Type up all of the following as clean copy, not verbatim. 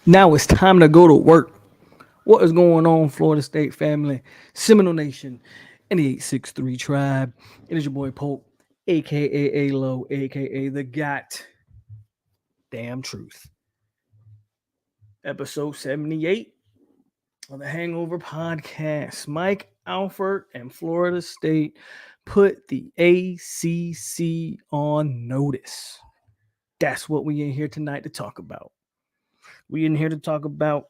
Now it's time to go to work. What is going on, Florida State family, Seminole Nation, and the 863 tribe? It is your boy POLK, a.k.a. A-Lo, a.k.a. the Got Damn Truth. Episode 78 of the Hangover podcast. Mike, Alford, and Florida State put the ACC on notice. That's what we in here tonight to talk about. We in here to talk about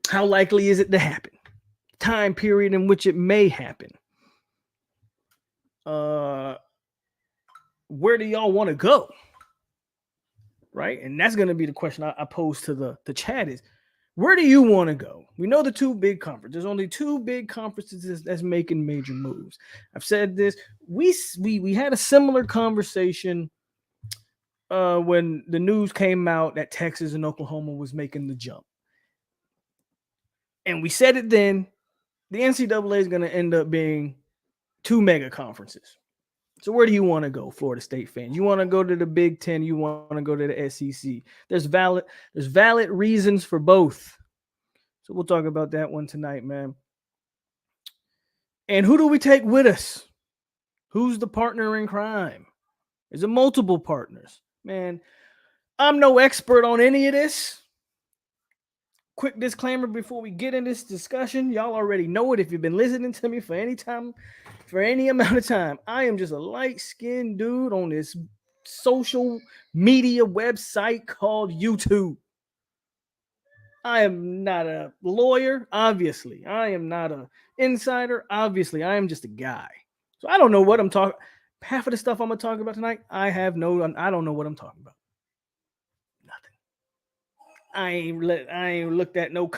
how likely is it to happen, time period in which it may happen. Where do y'all want to go? Right? And that's going to be the question I pose to the chat is, where do you want to go? We know the two big conferences. There's only two big conferences that's making major moves. I've said this. We had a similar conversation when the news came out that Texas and Oklahoma was making the jump. And we said it then, the NCAA is going to end up being two mega conferences. So where do you want to go, Florida State fans? You want to go to the Big Ten, you want to go to the SEC. There's valid reasons for both. So we'll talk about that one tonight, man. And who do we take with us? Who's the partner in crime? Is it multiple partners? Man, I'm no expert on any of this. Quick disclaimer before we get in this discussion. Y'all already know it if you've been listening to me for any amount of time. I am just a light-skinned dude on this social media website called YouTube. I am not a lawyer, obviously. I am not an insider, obviously. I am just a guy. So I don't know what I'm talking. Half of the stuff I'm gonna talk about tonight, I don't know what I'm talking about. Nothing. I ain't looked at no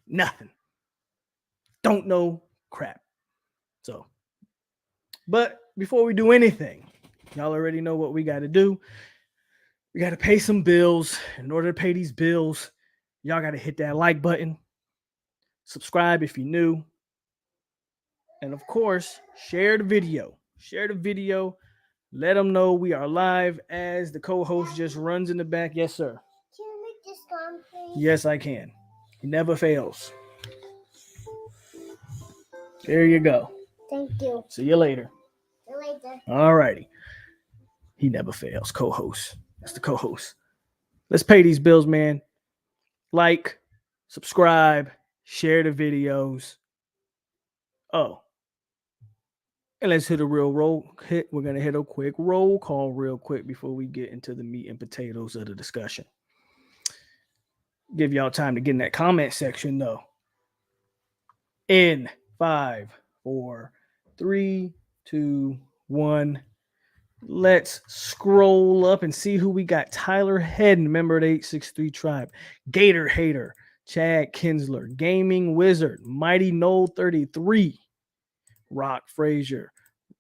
nothing. Don't know crap. So, but before we do anything, y'all already know what we got to do. We got to pay some bills. In order to pay these bills, y'all got to hit that like button, subscribe if you're new, and of course, share the video. Share the video. Let them know we are live as the co-host just runs in the back. Yes, sir. Can you make this gone, please? Yes, I can. He never fails. There you go. Thank you. See you later. See you later. All righty. He never fails. Co-host. That's the co-host. Let's pay these bills, man. Like, subscribe, share the videos. Oh. And let's hit a real roll hit. We're going to hit a quick roll call real quick before we get into the meat and potatoes of the discussion. Give y'all time to get in that comment section, though. In 5, 4, 3, 2, 1. Let's scroll up and see who we got. Tyler Hedden, member of the 863 tribe. Gator Hater, Chad Kinsler, Gaming Wizard, Mighty Knoll 33, Rock Frazier,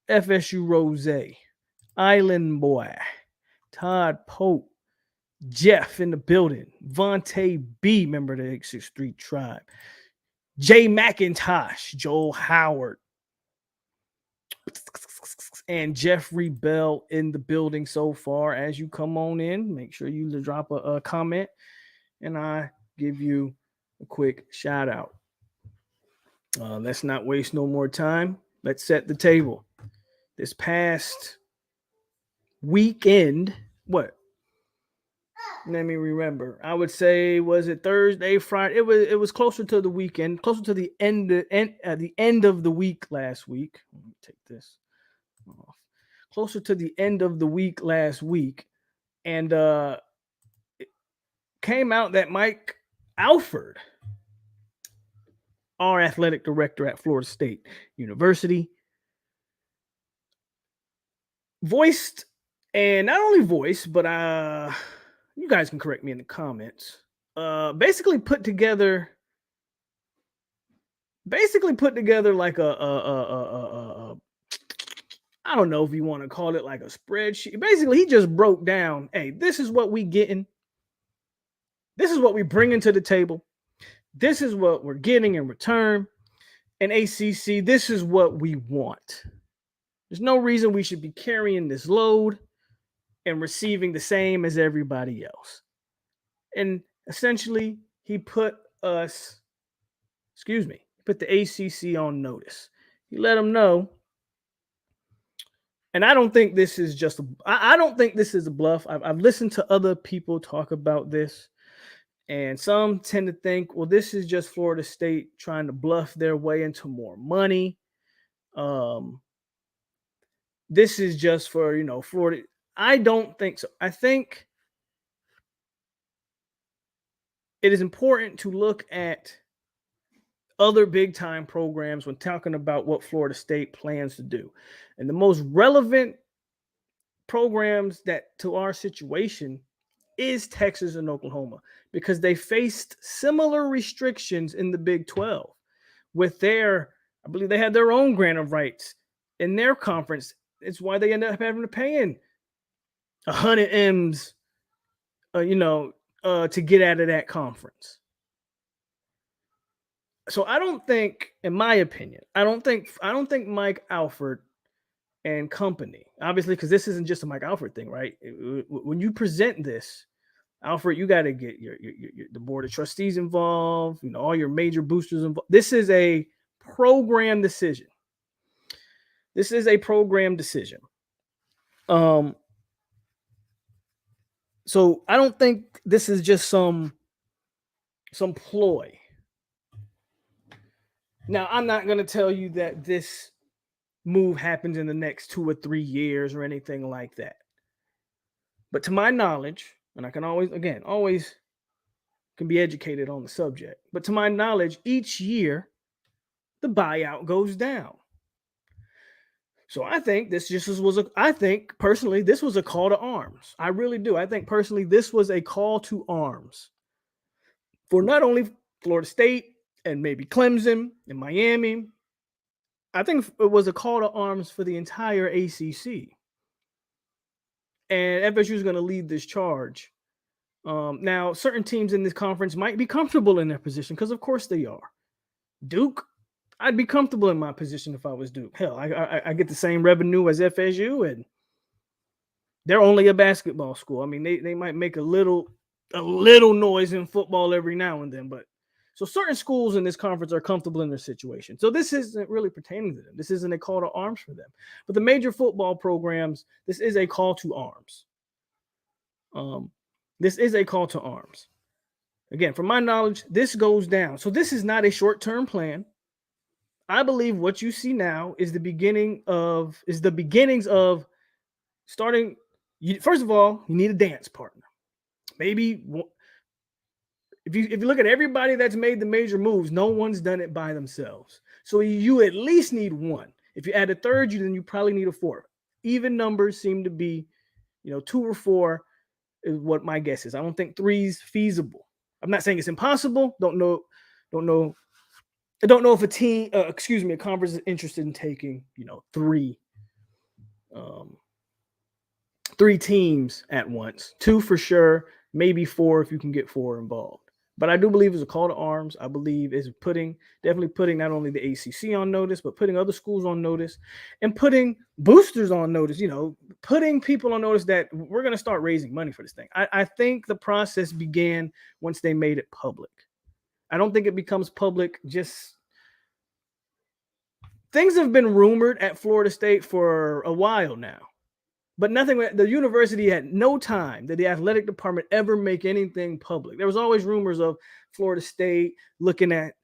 FSU Rose, Island Boy, Todd Pope, Jeff in the building, Vontae B, member of the 863 tribe, Jay McIntosh, Joel Howard, and Jeffrey Bell in the building so far. As you come on in, make sure you drop a comment and I give you a quick shout out. Let's not waste no more time. Let's set the table. This past weekend, what? Let me remember. I would say, was it Thursday, Friday? It was closer to the weekend, closer to the end of the week last week. Let me take this off. Closer to the end of the week last week, and it came out that Mike Alford, our athletic director at Florida State University, voiced, and not only voiced, but you guys can correct me in the comments. Basically put together like a I don't know if you want to call it like a spreadsheet. Basically, he just broke down, hey, this is what we getting. This is what we bringing to the table. This is what we're getting in return. And ACC, this is what we want. There's no reason we should be carrying this load and receiving the same as everybody else. And essentially, he put the ACC on notice. He let them know. And I don't think this is just I don't think this is a bluff. I've listened to other people talk about this, and some tend to think, well, this is just Florida State trying to bluff their way into more money. This is just for, Florida. I don't think so. I think it is important to look at other big time programs when talking about what Florida State plans to do. And the most relevant programs that to our situation is Texas and Oklahoma, because they faced similar restrictions in the Big 12 with I believe they had their own grant of rights in their conference. It's why they ended up having to pay in 100 M's, to get out of that conference. So I don't think, in my opinion, I don't think Mike Alford and company, obviously, because this isn't just a Mike Alford thing, right? When you present this, Alfred, you got to get the board of trustees involved, all your major boosters involved. This is a program decision. So I don't think this is just some ploy. Now, I'm not going to tell you that this move happens in the next 2 or 3 years or anything like that. But to my knowledge, and I can always can be educated on the subject, but to my knowledge, each year the buyout goes down. So I think I think personally this was a call to arms. I really do. I think personally this was a call to arms for not only Florida State and maybe Clemson and Miami. I think it was a call to arms for the entire ACC. And FSU is going to lead this charge. Now, certain teams in this conference might be comfortable in their position because, of course, they are. Duke, I'd be comfortable in my position if I was Duke. Hell, I get the same revenue as FSU, and they're only a basketball school. I mean, they might make a little noise in football every now and then, but so certain schools in this conference are comfortable in their situation. So this isn't really pertaining to them. This isn't a call to arms for them. But the major football programs, this is a call to arms. This is a call to arms. Again, from my knowledge, this goes down. So this is not a short-term plan. I believe what you see now is the beginnings of starting. First of all, you need a dance partner. Maybe if you look at everybody that's made the major moves, no one's done it by themselves. So you at least need one. If you add a third, then you probably need a fourth. Even numbers seem to be, 2 or 4 is what my guess is. I don't think 3 is feasible. I'm not saying it's impossible. Don't know. I don't know if a conference is interested in taking, 3 teams at once. 2 for sure, maybe 4 if you can get 4 involved. But I do believe it's a call to arms. I believe it's definitely putting not only the ACC on notice, but putting other schools on notice and putting boosters on notice, putting people on notice that we're going to start raising money for this thing. I think the process began once they made it public. I don't think it becomes public things have been rumored at Florida State for a while now. But the university had no time that the athletic department ever make anything public. There was always rumors of Florida State looking at.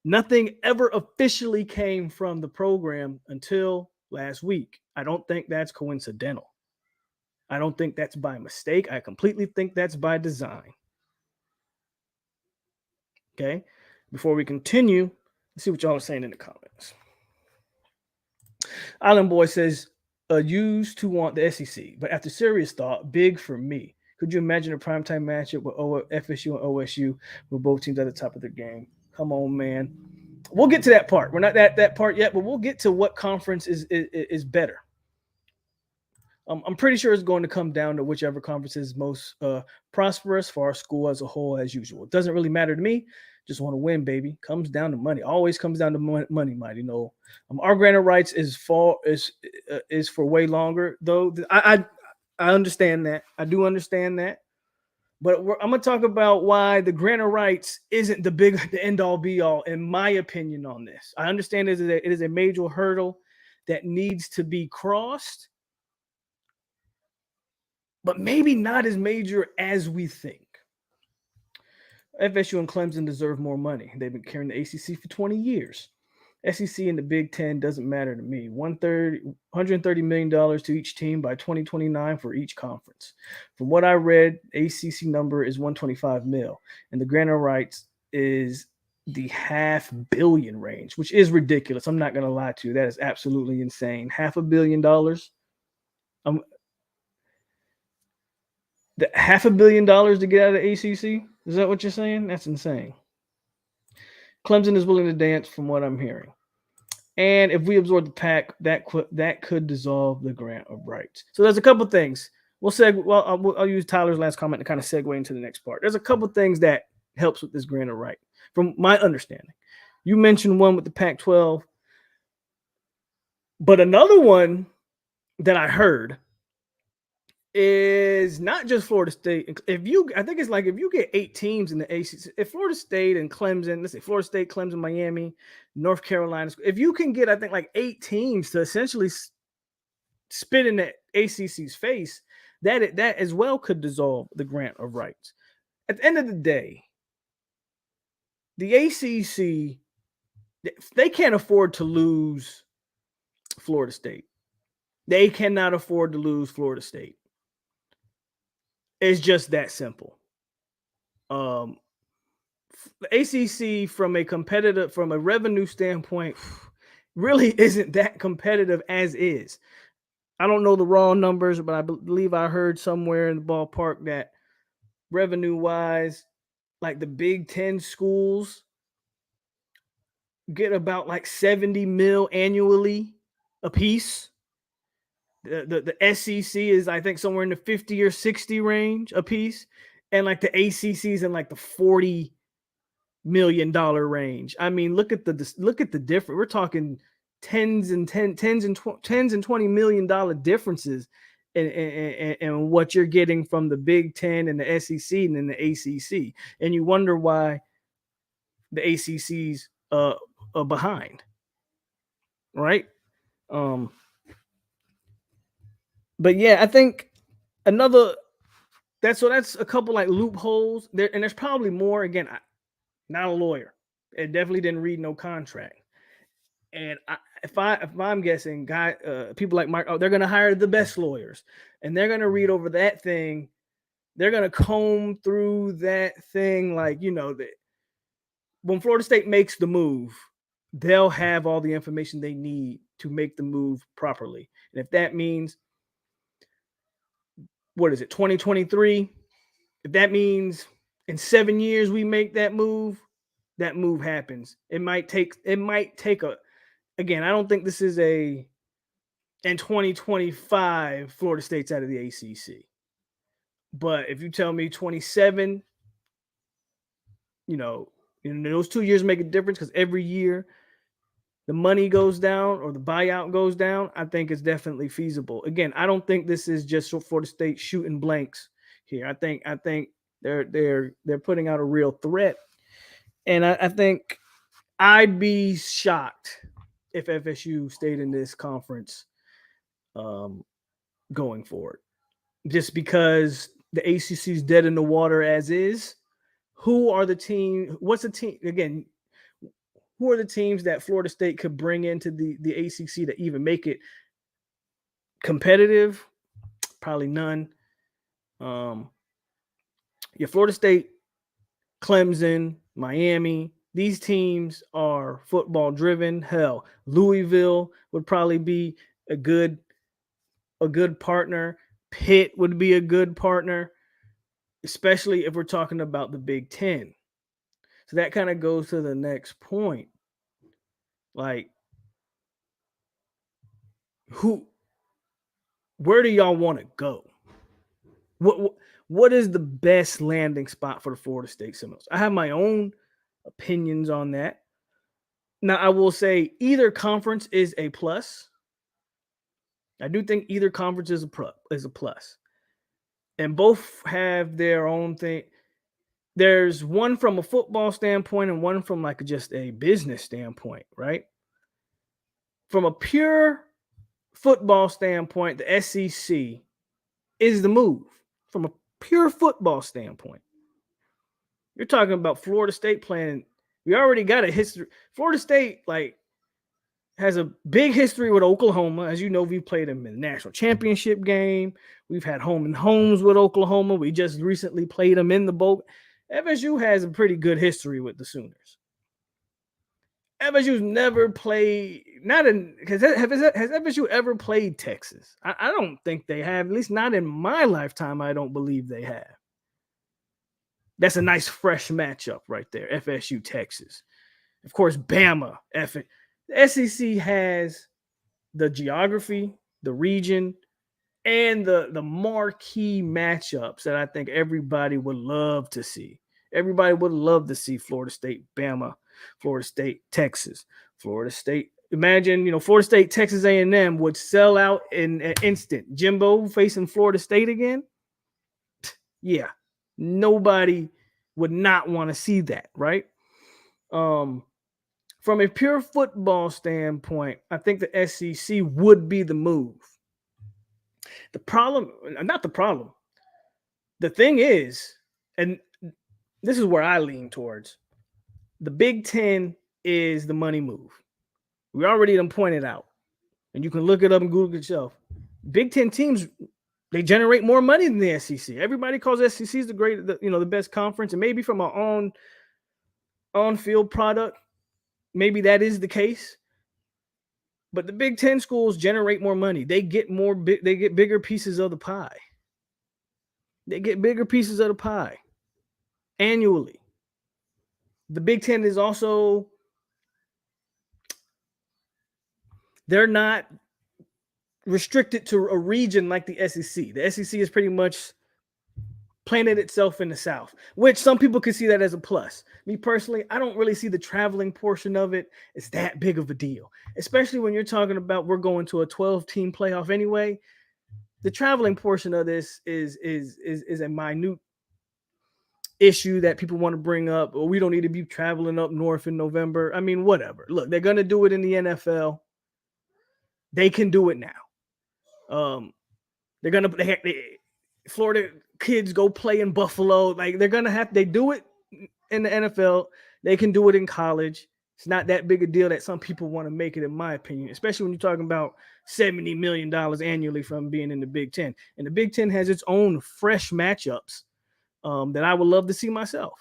Nothing ever officially came from the program until last week. I don't think that's coincidental. I don't think that's by mistake. I completely think that's by design. Okay? Before we continue, let's see what y'all are saying in the comments. Island Boy says, used to want the SEC, but after serious thought, big for me. Could you imagine a primetime matchup with FSU and OSU with both teams at the top of their game? Come on, man. We'll get to that part. We're not at that part yet, but we'll get to what conference is better. I'm pretty sure it's going to come down to whichever conference is most prosperous for our school as a whole, as usual. It doesn't really matter to me. Just want to win, baby. Comes down to money. Always comes down to money, Mike. Our granted rights is for way longer, though. I understand that. I do understand that. But I'm going to talk about why the granted rights isn't the end all be all, in my opinion, on this. I understand it is a major hurdle that needs to be crossed, but maybe not as major as we think. FSU and Clemson deserve more money. They've been carrying the ACC for 20 years. SEC and the Big Ten doesn't matter to me. $130 million to each team by 2029 for each conference. From what I read, ACC number is 125 mil, and the granted rights is the $500 million range, which is ridiculous. I'm not going to lie to you. That is absolutely insane. $500 million. The $500 million to get out of the ACC? Is that what you're saying? That's insane. Clemson is willing to dance from what I'm hearing. And if we absorb the pack, that could dissolve the grant of rights. So there's a couple things. I'll use Tyler's last comment to kind of segue into the next part. There's a couple things that helps with this grant of right, from my understanding. You mentioned one with the Pac-12, but another one that I heard is not just Florida State. I think it's like if you get 8 teams in the ACC, if Florida State and Clemson, let's say Florida State, Clemson, Miami, North Carolina, if you can get, I think, like 8 teams to essentially spit in the ACC's face, that as well could dissolve the grant of rights. At the end of the day, the ACC, they can't afford to lose Florida State. They cannot afford to lose Florida State. It's just that simple. The ACC from a revenue standpoint, really isn't that competitive as is. I don't know the raw numbers, but I believe I heard somewhere in the ballpark that revenue wise, like the Big Ten schools get about like 70 mil annually a piece. The SEC is, I think, somewhere in the 50 or 60 range a piece. And like the ACC is in like the $40 million range. I mean, look at the difference. We're talking tens and $20 million differences in what you're getting from the Big Ten and the SEC and then the ACC. And you wonder why the ACC's behind, right? But yeah, I think that's a couple like loopholes there, and there's probably more. Again, not a lawyer, and definitely didn't read no contract. And if I'm guessing, people like Mark, they're gonna hire the best lawyers, and they're gonna read over that thing. They're gonna comb through that thing like that. When Florida State makes the move, they'll have all the information they need to make the move properly. And if that means, what is it, 2023? If that means in 7 years we make that move happens. It might take again, I don't think this is in 2025 Florida State's out of the ACC. But if you tell me 27, those 2 years make a difference because every year the money goes down or the buyout goes down, I think it's definitely feasible. Again, I don't think this is just Florida State shooting blanks here. I think they're putting out a real threat, and I think I'd be shocked if FSU stayed in this conference going forward, just because the ACC is dead in the water as is. Who are the team? What's the team again? Who are the teams that Florida State could bring into the ACC to even make it competitive? Probably none. Florida State, Clemson, Miami, these teams are football driven. Hell, Louisville would probably be a good partner. Pitt would be a good partner, especially if we're talking about the Big Ten. So that kind of goes to the next point. Like, where do y'all want to go? What is the best landing spot for the Florida State Seminoles? I have my own opinions on that. Now, I will say either conference is a plus. I do think either conference is a plus. And both have their own thing. There's one from a football standpoint and one from like just a business standpoint, right? From a pure football standpoint, the SEC is the move. From a pure football standpoint, you're talking about Florida State playing. We already got a history. Florida State has a big history with Oklahoma. As you know, we've played them in the national championship game. We've had home and homes with Oklahoma. We just recently played them in the bowl. FSU has a pretty good history with the Sooners. FSU's never played, has FSU ever played Texas? I don't think they have, at least not in my lifetime. I don't believe they have. That's a nice fresh matchup right there, FSU, Texas. Of course, Bama, the SEC has the geography, the region, and the marquee matchups that I think everybody would love to see. Everybody would love to see Florida State, Bama, Florida State, Texas, Florida State. Imagine, Florida State, Texas A&M would sell out in an instant. Jimbo facing Florida State again? Yeah, nobody would not want to see that, right? From a pure football standpoint, I think the SEC would be the move. The thing is, and this is where I lean towards, the Big Ten is the money move. We already done pointed out, and you can look it up and Google it yourself. Big Ten teams They generate more money than the SEC. Everybody calls SEC the best conference, and maybe from our on-field product, maybe that is the case. But the Big Ten schools generate more money. They get they get bigger pieces of the pie. They get bigger pieces of the pie annually. The Big Ten is also, they're not restricted to a region like the SEC. The SEC is pretty much planted itself in the South, which some people could see that as a plus. Me personally, I don't really see the traveling portion of it as that big of a deal, especially when you're talking about we're going to a 12-team playoff anyway. The traveling portion of this is a minute issue that people want to bring up. Or we don't need to be traveling up north in November. I mean, whatever. Look, they're going to do it in the NFL. They can do it now. They're going to Florida kids go play in Buffalo. Like they do it in the NFL. They can do it in college. It's not that big a deal that some people want to make it, in my opinion, especially when you're talking about $70 million annually from being in the Big Ten. And the Big Ten has its own fresh matchups that I would love to see myself.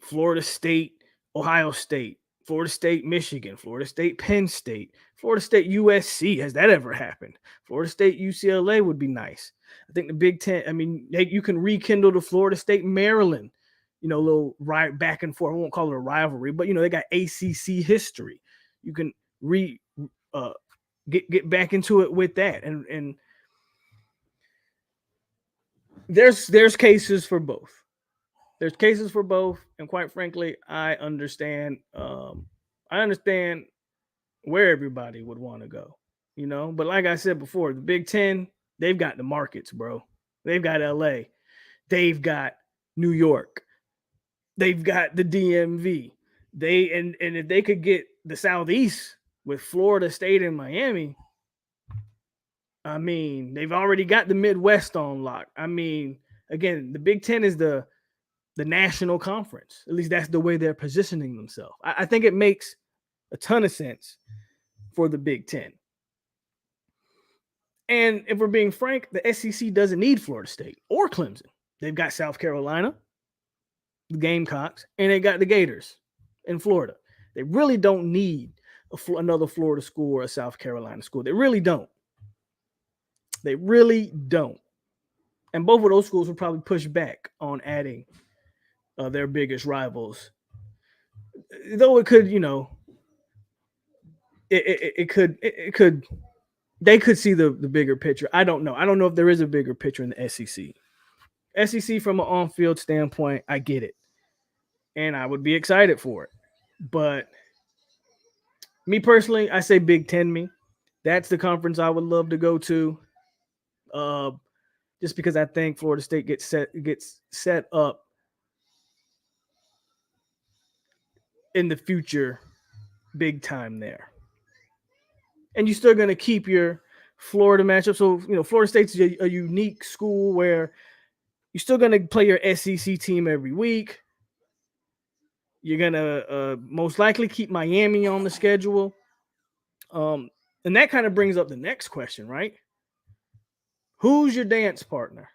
Florida State, Ohio State, Florida State, Michigan, Florida State, Penn State, Florida State, USC. Has that ever happened? Florida State, UCLA would be nice. I think the Big Ten, I mean, you can rekindle the Florida State, Maryland, little right back and forth. I won't call it a rivalry, but, they got ACC history. You can get back into it with that. And there's cases for both. There's cases for both, and quite frankly, I understand. I understand where everybody would want to go, But like I said before, the Big Ten, they've got the markets, bro. They've got LA, they've got New York, they've got the DMV. And if they could get the Southeast with Florida State and Miami, I mean, they've already got the Midwest on lock. I mean, again, the Big Ten is the national conference. At least that's the way they're positioning themselves. I think it makes a ton of sense for the Big Ten. And if we're being frank, the SEC doesn't need Florida State or Clemson. They've got South Carolina, the Gamecocks, and they got the Gators in Florida. They really don't need another Florida school or a South Carolina school. They really don't. They really don't. And both of those schools will probably push back on adding their biggest rivals. Though it could, it could, they could see the bigger picture. I don't know. I don't know if there is a bigger picture in the SEC. SEC from an on-field standpoint, I get it. And I would be excited for it. But me personally, I say Big Ten me. That's the conference I would love to go to. Just because I think Florida State gets set up in the future big time there. And you're still going to keep your Florida matchup. So, Florida State's a unique school where you're still going to play your SEC team every week. You're going to most likely keep Miami on the schedule. And that kind of brings up the next question, right? Who's your dance partner?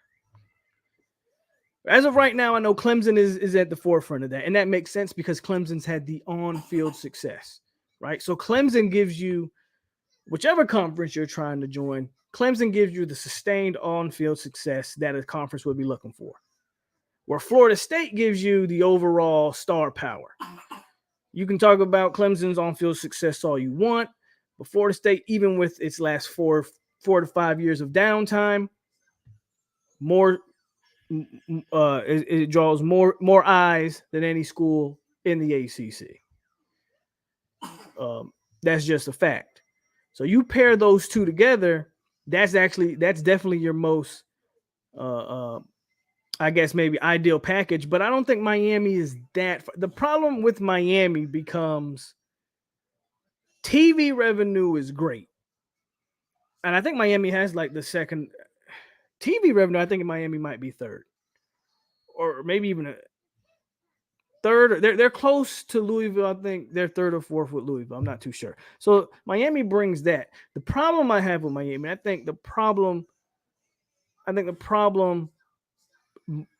As of right now, I know Clemson is at the forefront of that. And that makes sense because Clemson's had the on-field success, right? So Clemson gives you, whichever conference you're trying to join, Clemson gives you the sustained on-field success that a conference would be looking for. Where Florida State gives you the overall star power. You can talk about Clemson's on-field success all you want, but Florida State, even with its last 4 to 5 years of downtime, it draws more eyes than any school in the ACC. That's just a fact. So you pair those two together, that's definitely your most, I guess maybe ideal package. But I don't think Miami is that. The problem with Miami becomes TV revenue is great, and I think Miami has like the second TV revenue. I think Miami might be third, or maybe even third. They're close to Louisville. I think they're third or fourth with Louisville. I'm not too sure. So Miami brings that. The problem I have with Miami, I think the problem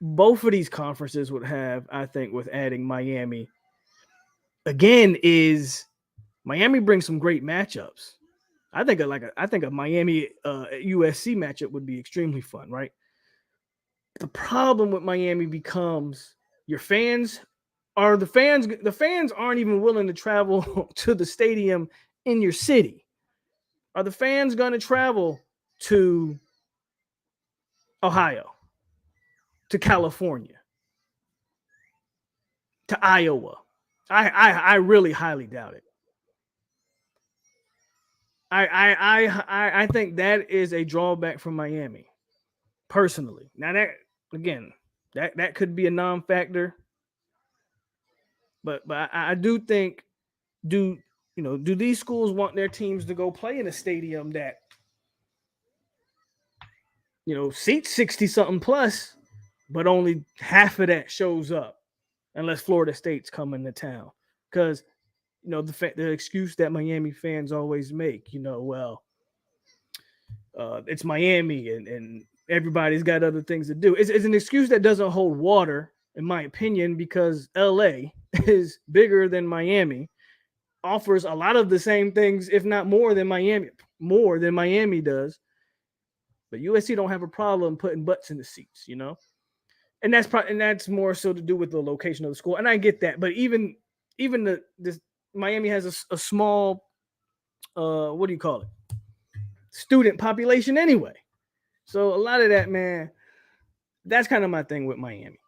both of these conferences would have, I think, with adding Miami again is Miami brings some great matchups. I think a Miami USC matchup would be extremely fun, right? The problem with Miami becomes your fans are the fans aren't even willing to travel to the stadium in your city. Are the fans going to travel to Ohio, to California, to Iowa? I really highly doubt it. I think that is a drawback from Miami, personally. Now that again, that could be a non-factor, but I do think do do these schools want their teams to go play in a stadium that seats 60 something plus, but only half of that shows up unless Florida State's coming to town? Because the excuse that Miami fans always make, it's Miami and everybody's got other things to do. It's an excuse that doesn't hold water, in my opinion, because LA is bigger than Miami, offers a lot of the same things, if not more than Miami does. But USC don't have a problem putting butts in the seats, and that's more so to do with the location of the school. And I get that, but even this Miami has a small, what do you call it, student population anyway. So a lot of that, man, that's kind of my thing with Miami.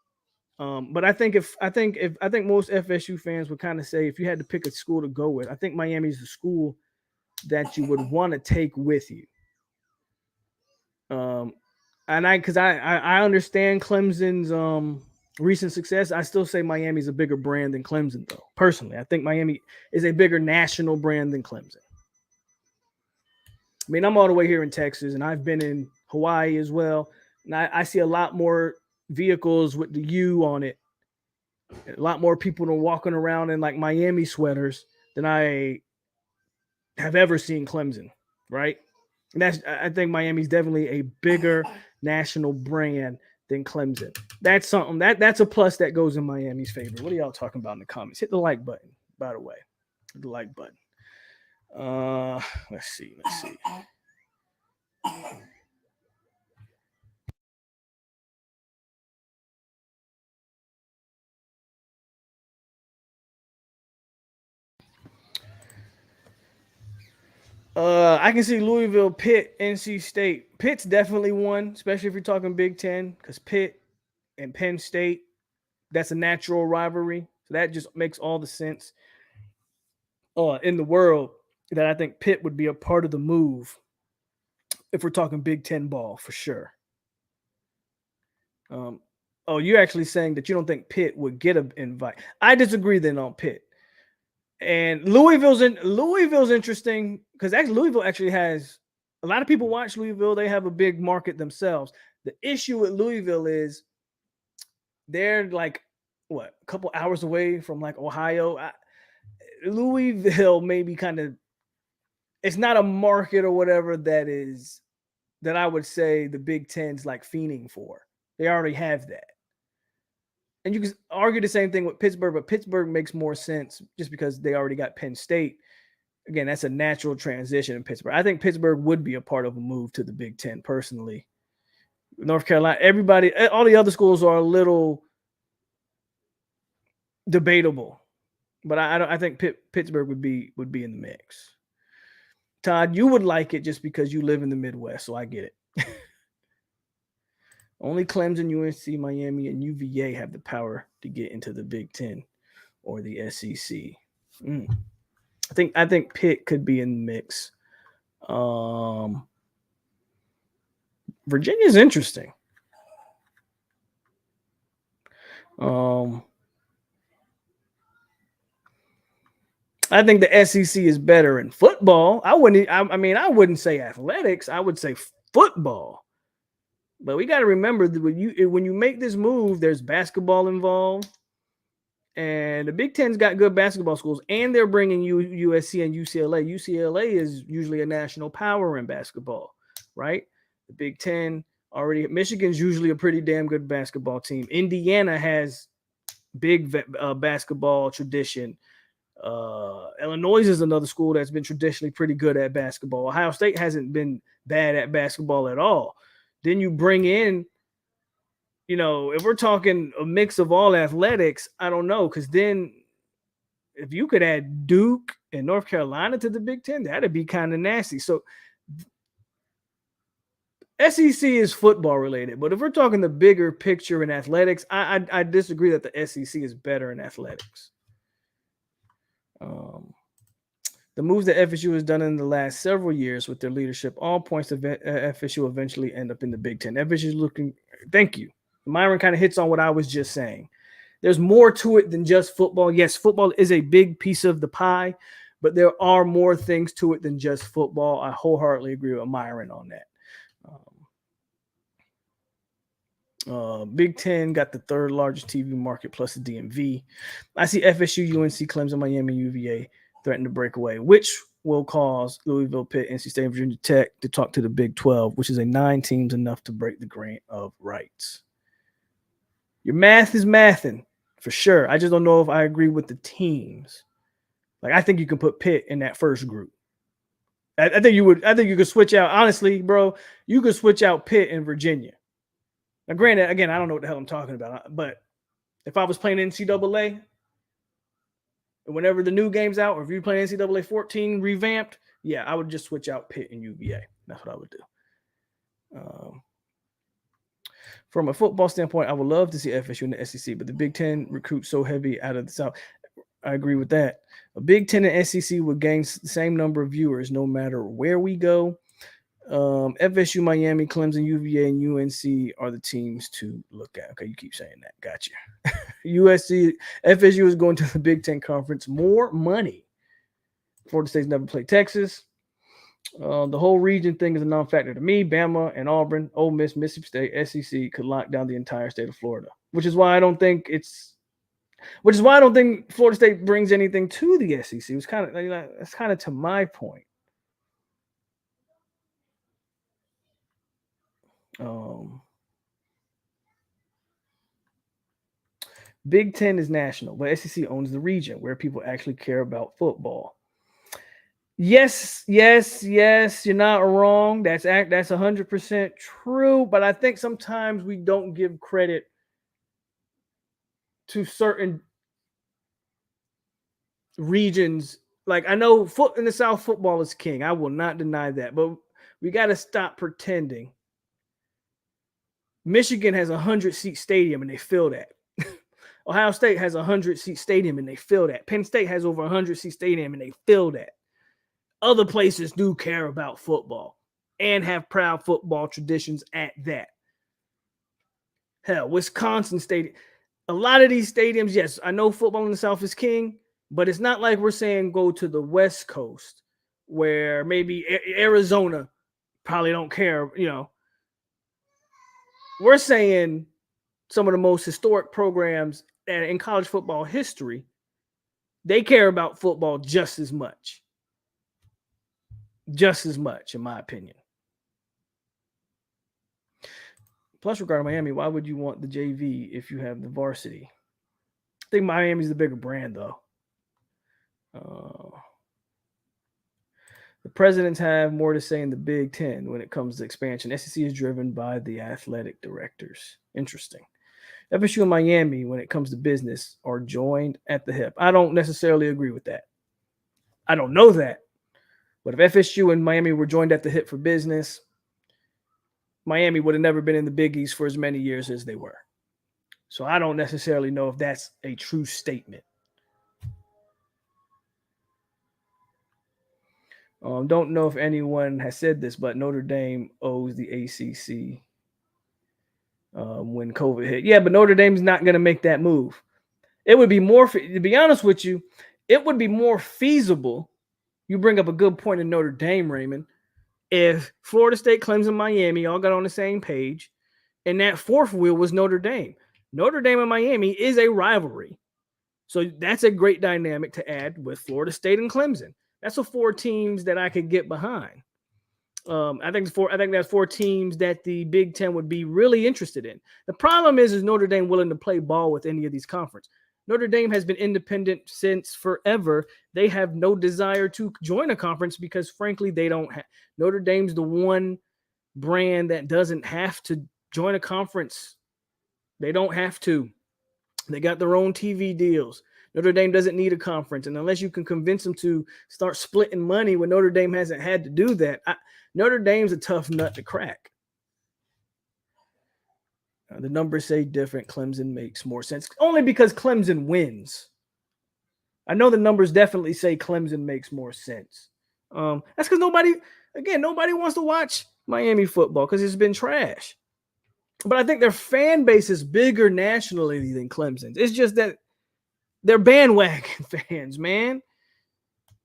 But I think most FSU fans would kind of say, if you had to pick a school to go with, I think Miami's the school that you would want to take with you. And I understand Clemson's recent success. I still say Miami's a bigger brand than Clemson, though. Personally, I think Miami is a bigger national brand than Clemson. I mean, I'm all the way here in Texas, and I've been in Hawaii as well, and I see a lot more vehicles with the U on it. A lot more people are walking around in like Miami sweaters than I have ever seen Clemson, right? And I think Miami's definitely a bigger national brand than Clemson. That's something that's a plus that goes in Miami's favor. What are y'all talking about in the comments? Hit the like button, by the way. Hit the like button. Let's see. I can see Louisville, Pitt, NC State. Pitt's definitely one, especially if you're talking Big Ten, because Pitt and Penn State, that's a natural rivalry. So that just makes all the sense in the world that I think Pitt would be a part of the move if we're talking Big Ten ball for sure. You're actually saying that you don't think Pitt would get an invite. I disagree then on Pitt. And Louisville's interesting because actually Louisville actually has a lot of people watch Louisville. They have a big market themselves. The issue with Louisville is they're like a couple hours away from like Ohio. Louisville maybe kind of, it's not a market or whatever that I would say the Big Ten's like fiending for. They already have that. And you can argue the same thing with Pittsburgh, but Pittsburgh makes more sense just because they already got Penn State. Again, that's a natural transition in Pittsburgh. I think Pittsburgh would be a part of a move to the Big Ten, personally. North Carolina, everybody, all the other schools are a little debatable, but I think Pittsburgh would be in the mix. Todd, you would like it just because you live in the Midwest, so I get it. Only Clemson, UNC, Miami, and UVA have the power to get into the Big Ten or the SEC. I think Pitt could be in the mix. Virginia's interesting. I think the SEC is better in football. I wouldn't say athletics. I would say football. But we got to remember that when you make this move, there's basketball involved. And the Big Ten's got good basketball schools, and they're bringing USC and UCLA. UCLA is usually a national power in basketball, right? The Big Ten already. Michigan's usually a pretty damn good basketball team. Indiana has big basketball tradition. Illinois is another school that's been traditionally pretty good at basketball. Ohio State hasn't been bad at basketball at all. Then you bring in, if we're talking a mix of all athletics, I don't know, because then if you could add Duke and North Carolina to the Big Ten, that'd be kind of nasty. So SEC is football related, but if we're talking the bigger picture in athletics, I disagree that the SEC is better in athletics. The moves that FSU has done in the last several years with their leadership all points to FSU eventually end up in the Big Ten. FSU is looking. Thank you. Myron kind of hits on what I was just saying. There's more to it than just football. Yes, football is a big piece of the pie, but there are more things to it than just football. I wholeheartedly agree with Myron on that. Big Ten got the third largest TV market plus the DMV. I see FSU, UNC, Clemson, Miami, UVA threaten to break away, which will cause Louisville, Pitt, NC State, and Virginia Tech to talk to the Big 12, which is a 9 teams enough to break the grant of rights. Your math is mathing for sure. I just don't know if I agree with the teams. Like, I think you can put Pitt in that first group. I think you would. I think you could switch out. Honestly, bro, you could switch out Pitt and Virginia. Now, granted, again, I don't know what the hell I'm talking about, but if I was playing NCAA, whenever the new game's out, or if you're playing NCAA 14 revamped, yeah, I would just switch out Pitt and UVA. That's what I would do. From a football standpoint, I would love to see FSU in the SEC, but the Big Ten recruits so heavy out of the South. I agree with that. A Big Ten and SEC would gain the same number of viewers no matter where we go. FSU, Miami, Clemson, UVA, and UNC are the teams to look at. Okay, you keep saying that. Gotcha. FSU is going to the Big Ten Conference. More money. Florida State's never played Texas. The whole region thing is a non-factor to me. Bama and Auburn, Ole Miss, Mississippi State, SEC could lock down the entire state of Florida, which is why I don't think Florida State brings anything to the SEC. It's kind of that's kind of to my point. Big Ten is national, but SEC owns the region where people actually care about football. Yes, you're not wrong. That's 100% true, but I think sometimes we don't give credit to certain regions. Like, I know in the South, football is king. I will not deny that, but we got to stop pretending. Michigan has a 100-seat stadium and they fill that. Ohio State has a 100-seat stadium and they fill that. Penn State has over a 100-seat stadium and they fill that. Other places do care about football and have proud football traditions at that. Hell, Wisconsin Stadium. A lot of these stadiums, yes, I know football in the South is king, but it's not like we're saying go to the West Coast where maybe Arizona probably don't care, We're saying some of the most historic programs in college football history, they care about football just as much. Just as much, in my opinion. Plus, regarding Miami, why would you want the JV if you have the varsity? I think Miami's the bigger brand, though. The presidents have more to say in the Big Ten when it comes to expansion. SEC is driven by the athletic directors. Interesting. FSU and Miami, when it comes to business, are joined at the hip. I don't necessarily agree with that. I don't know that. But if FSU and Miami were joined at the hip for business, Miami would have never been in the Big East for as many years as they were. So I don't necessarily know if that's a true statement. Don't know if anyone has said this, but Notre Dame owes the ACC when COVID hit. Yeah, but Notre Dame's not going to make that move. It would be more, to be honest with you, it would be more feasible. You bring up a good point in Notre Dame, Raymond. If Florida State, Clemson, Miami all got on the same page, and that fourth wheel was Notre Dame. Notre Dame and Miami is a rivalry. So that's a great dynamic to add with Florida State and Clemson. That's the 4 teams that I could get behind. I think that's 4 teams that the Big Ten would be really interested in. The problem is Notre Dame willing to play ball with any of these conferences? Notre Dame has been independent since forever. They have no desire to join a conference because, frankly, they don't have. Notre Dame's the one brand that doesn't have to join a conference. They don't have to. They got their own TV deals. Notre Dame doesn't need a conference. And unless you can convince them to start splitting money when Notre Dame hasn't had to do that, Notre Dame's a tough nut to crack. The numbers say different. Clemson makes more sense. Only because Clemson wins. I know the numbers definitely say Clemson makes more sense. That's because nobody wants to watch Miami football because it's been trash. But I think their fan base is bigger nationally than Clemson's. It's just that they're bandwagon fans, man.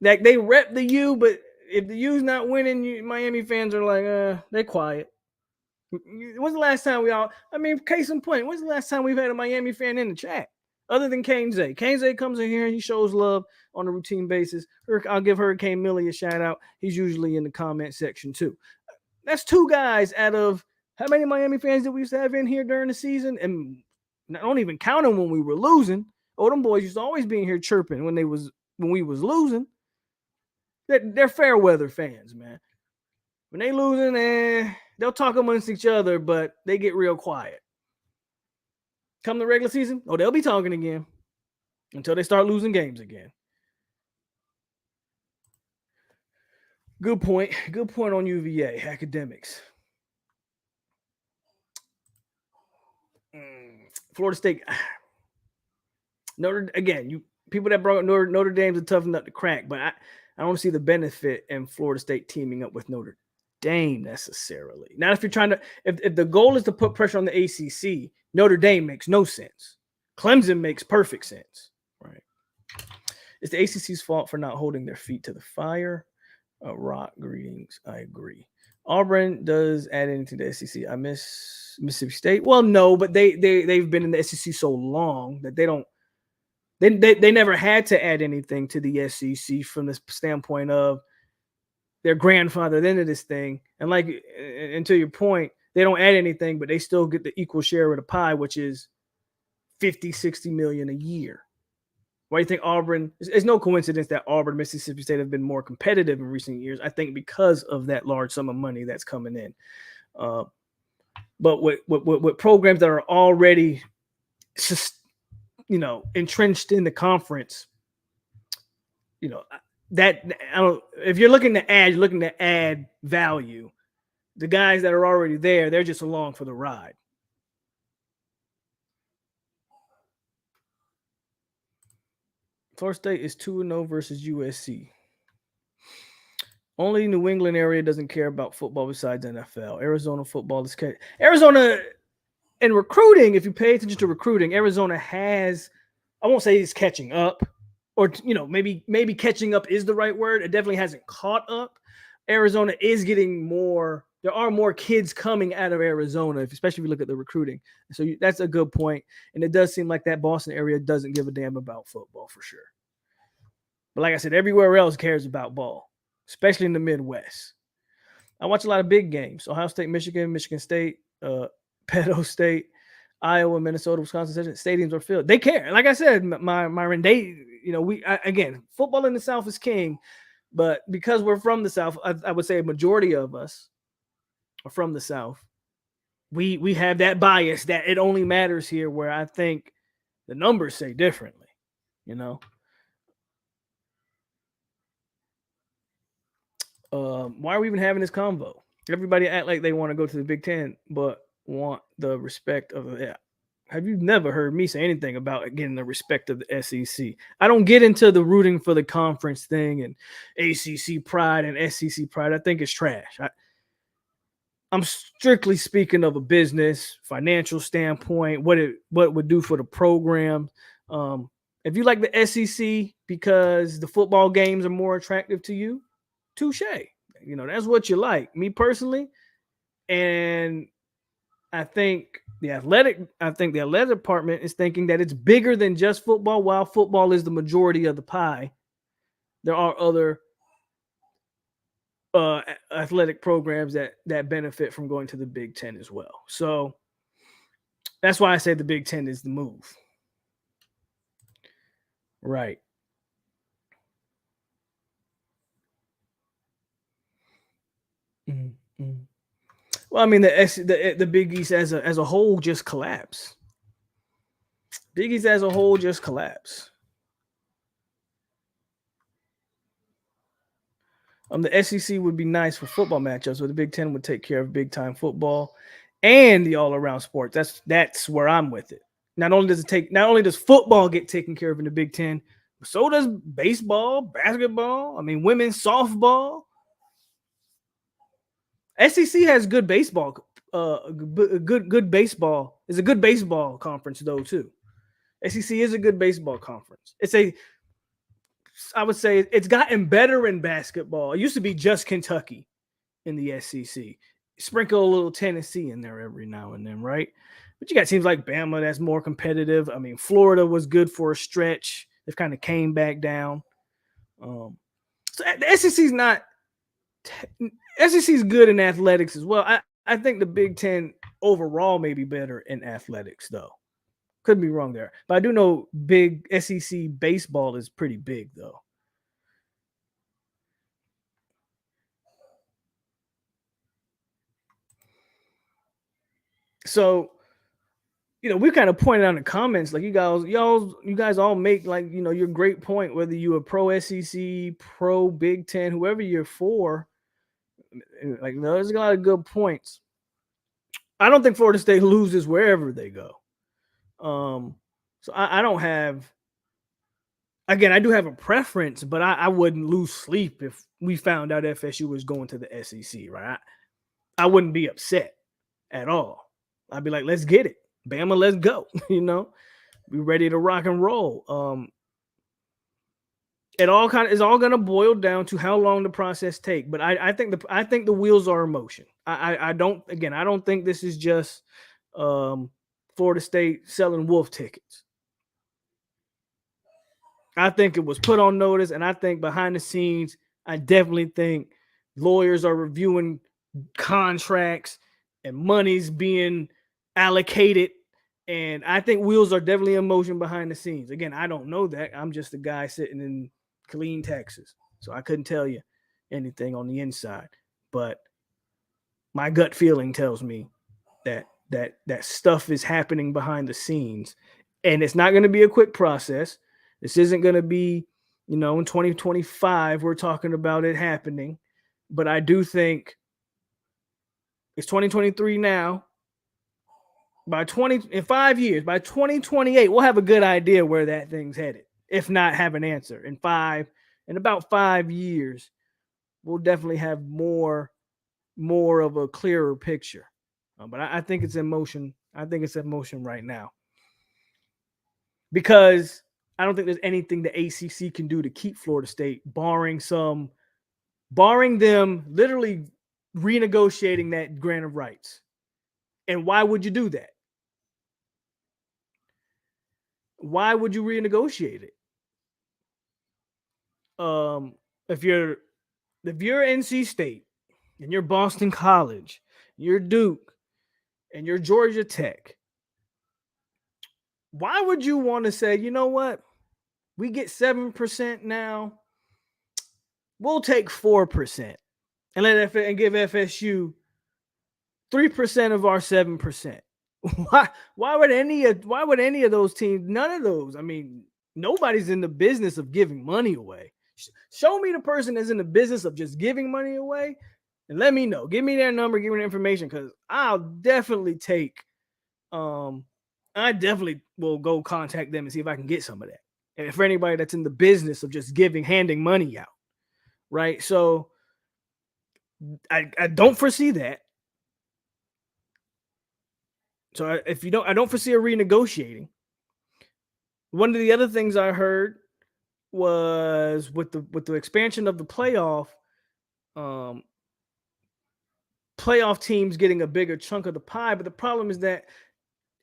Like they rep the U, but if the U's not winning, Miami fans are like, they're quiet. When's the last time case in point, when's the last time we've had a Miami fan in the chat? Other than Kane Zay. Kane Zay comes in here and he shows love on a routine basis. I'll give Hurricane Millie a shout out. He's usually in the comment section too. That's 2 guys out of how many Miami fans did we used to have in here during the season? And I don't even count them when we were losing. Oh, them boys used to always be in here chirping when we was losing. They're fair weather fans, man. When they losing, they'll talk amongst each other, but they get real quiet. Come the regular season, they'll be talking again until they start losing games again. Good point. Good point on UVA academics. Florida State. People that brought up Notre Dame's a tough nut to crack, but I don't see the benefit in Florida State teaming up with Notre Dame necessarily. Not if you're trying to, if the goal is to put pressure on the ACC, Notre Dame makes no sense. Clemson makes perfect sense, right? It's the ACC's fault for not holding their feet to the fire. Rock greetings. I agree. Auburn does add anything to the SEC. I miss Mississippi State. Well, no, but they've been in the SEC so long that they don't. They never had to add anything to the SEC from the standpoint of their grandfather into this thing. And and to your point, they don't add anything, but they still get the equal share of the pie, which is 50, 60 million a year. Why do you think Auburn? It's no coincidence that Auburn and Mississippi State have been more competitive in recent years. I think because of that large sum of money that's coming in. But with programs that are already, entrenched in the conference, if you're looking to add, you're looking to add value. The guys that are already there, they're just along for the ride. Florida State is 2-0 versus USC. Only New England area doesn't care about football besides NFL. Arizona football is Arizona in recruiting. If you pay attention to recruiting, Arizona has, I won't say it's catching up, or maybe catching up is the right word. It definitely hasn't caught up. Arizona is getting more. There are more kids coming out of Arizona, especially if you look at the recruiting. So that's a good point. And it does seem like that Boston area doesn't give a damn about football for sure. But like I said, everywhere else cares about ball, especially in the Midwest. I watch a lot of big games. Ohio State, Michigan State, Penn State, Iowa, Minnesota, Wisconsin. Stadiums are filled. They care. Like I said, Myron, again, football in the South is king. But because we're from the South, I would say a majority of us are from the South. We have that bias that it only matters here, where I think the numbers say differently, Why are we even having this convo? Everybody act like they want to go to the Big Ten, but want the respect of it. Have you never heard me say anything about getting the respect of the SEC? I don't get into the rooting for the conference thing and ACC pride and SEC pride. I think it's trash. I'm strictly speaking of a business, financial standpoint, what it would do for the program. If you like the SEC because the football games are more attractive to you, touche. That's what you like. Me personally, and I think the athletic department is thinking that it's bigger than just football. While football is the majority of the pie, there are other athletic programs that benefit from going to the Big Ten as well. So that's why I say the Big Ten is the move. Right. Mm-hmm. Well, I mean, the Big East as a whole just collapsed. Big East as a whole just collapsed. The SEC would be nice for football matchups, but the Big Ten would take care of big time football and the all around sports. That's where I'm with it. Not only does football get taken care of in the Big Ten, so does baseball, basketball. I mean, women's softball. SEC has good baseball. Good baseball is a good baseball conference though too. SEC is a good baseball conference. I would say it's gotten better in basketball. It used to be just Kentucky in the SEC. Sprinkle a little Tennessee in there every now and then, right? But you got teams like Bama that's more competitive. I mean, Florida was good for a stretch. They've kind of came back down. So the SEC's not. SEC's good in athletics as well. I think the Big Ten overall may be better in athletics, though. Could be wrong there, but I do know big SEC baseball is pretty big, though. So, we kind of pointed out in the comments, like you guys all make like your great point. Whether you are pro SEC, pro Big Ten, whoever you're for, like there's a lot of good points. I don't think Florida State loses wherever they go. So I don't have. Again, I do have a preference, but I wouldn't lose sleep if we found out FSU was going to the SEC, right? I wouldn't be upset at all. I'd be like, let's get it. Bama, let's go. Be ready to rock and roll. It all is all gonna boil down to how long the process take. But I think the wheels are in motion. I don't think this is just Florida State selling wolf tickets. I think it was put on notice, and I think behind the scenes, I definitely think lawyers are reviewing contracts and money's being allocated. And I think wheels are definitely in motion behind the scenes. Again, I don't know that. I'm just a guy sitting in Killeen, Texas. So I couldn't tell you anything on the inside. But my gut feeling tells me that stuff is happening behind the scenes. And it's not going to be a quick process. This isn't going to be, in 2025, we're talking about it happening. But I do think it's 2023 now. In 5 years, by 2028, we'll have a good idea where that thing's headed. If not have an answer in about 5 years, we'll definitely have more of a clearer picture. But I think it's in motion. I think it's in motion right now because I don't think there's anything the ACC can do to keep Florida State, barring them literally renegotiating that grant of rights. And why would you do that? Why would you renegotiate it? If you're NC State and you're Boston College, you're Duke, and you're Georgia Tech, why would you want to say, you know what? We get 7% now. We'll take 4% and give FSU 3% of our 7%. Why would any of those teams? None of those. I mean, nobody's in the business of giving money away. Show me the person that's in the business of just giving money away, and let me know. Give me their number. Give me their information, because I'll definitely take. I definitely will go contact them and see if I can get some of that. And for anybody that's in the business of just handing money out, right? So I don't foresee that. So I don't foresee a renegotiating. One of the other things I heard was with the expansion of the playoff, playoff teams getting a bigger chunk of the pie. But the problem is that,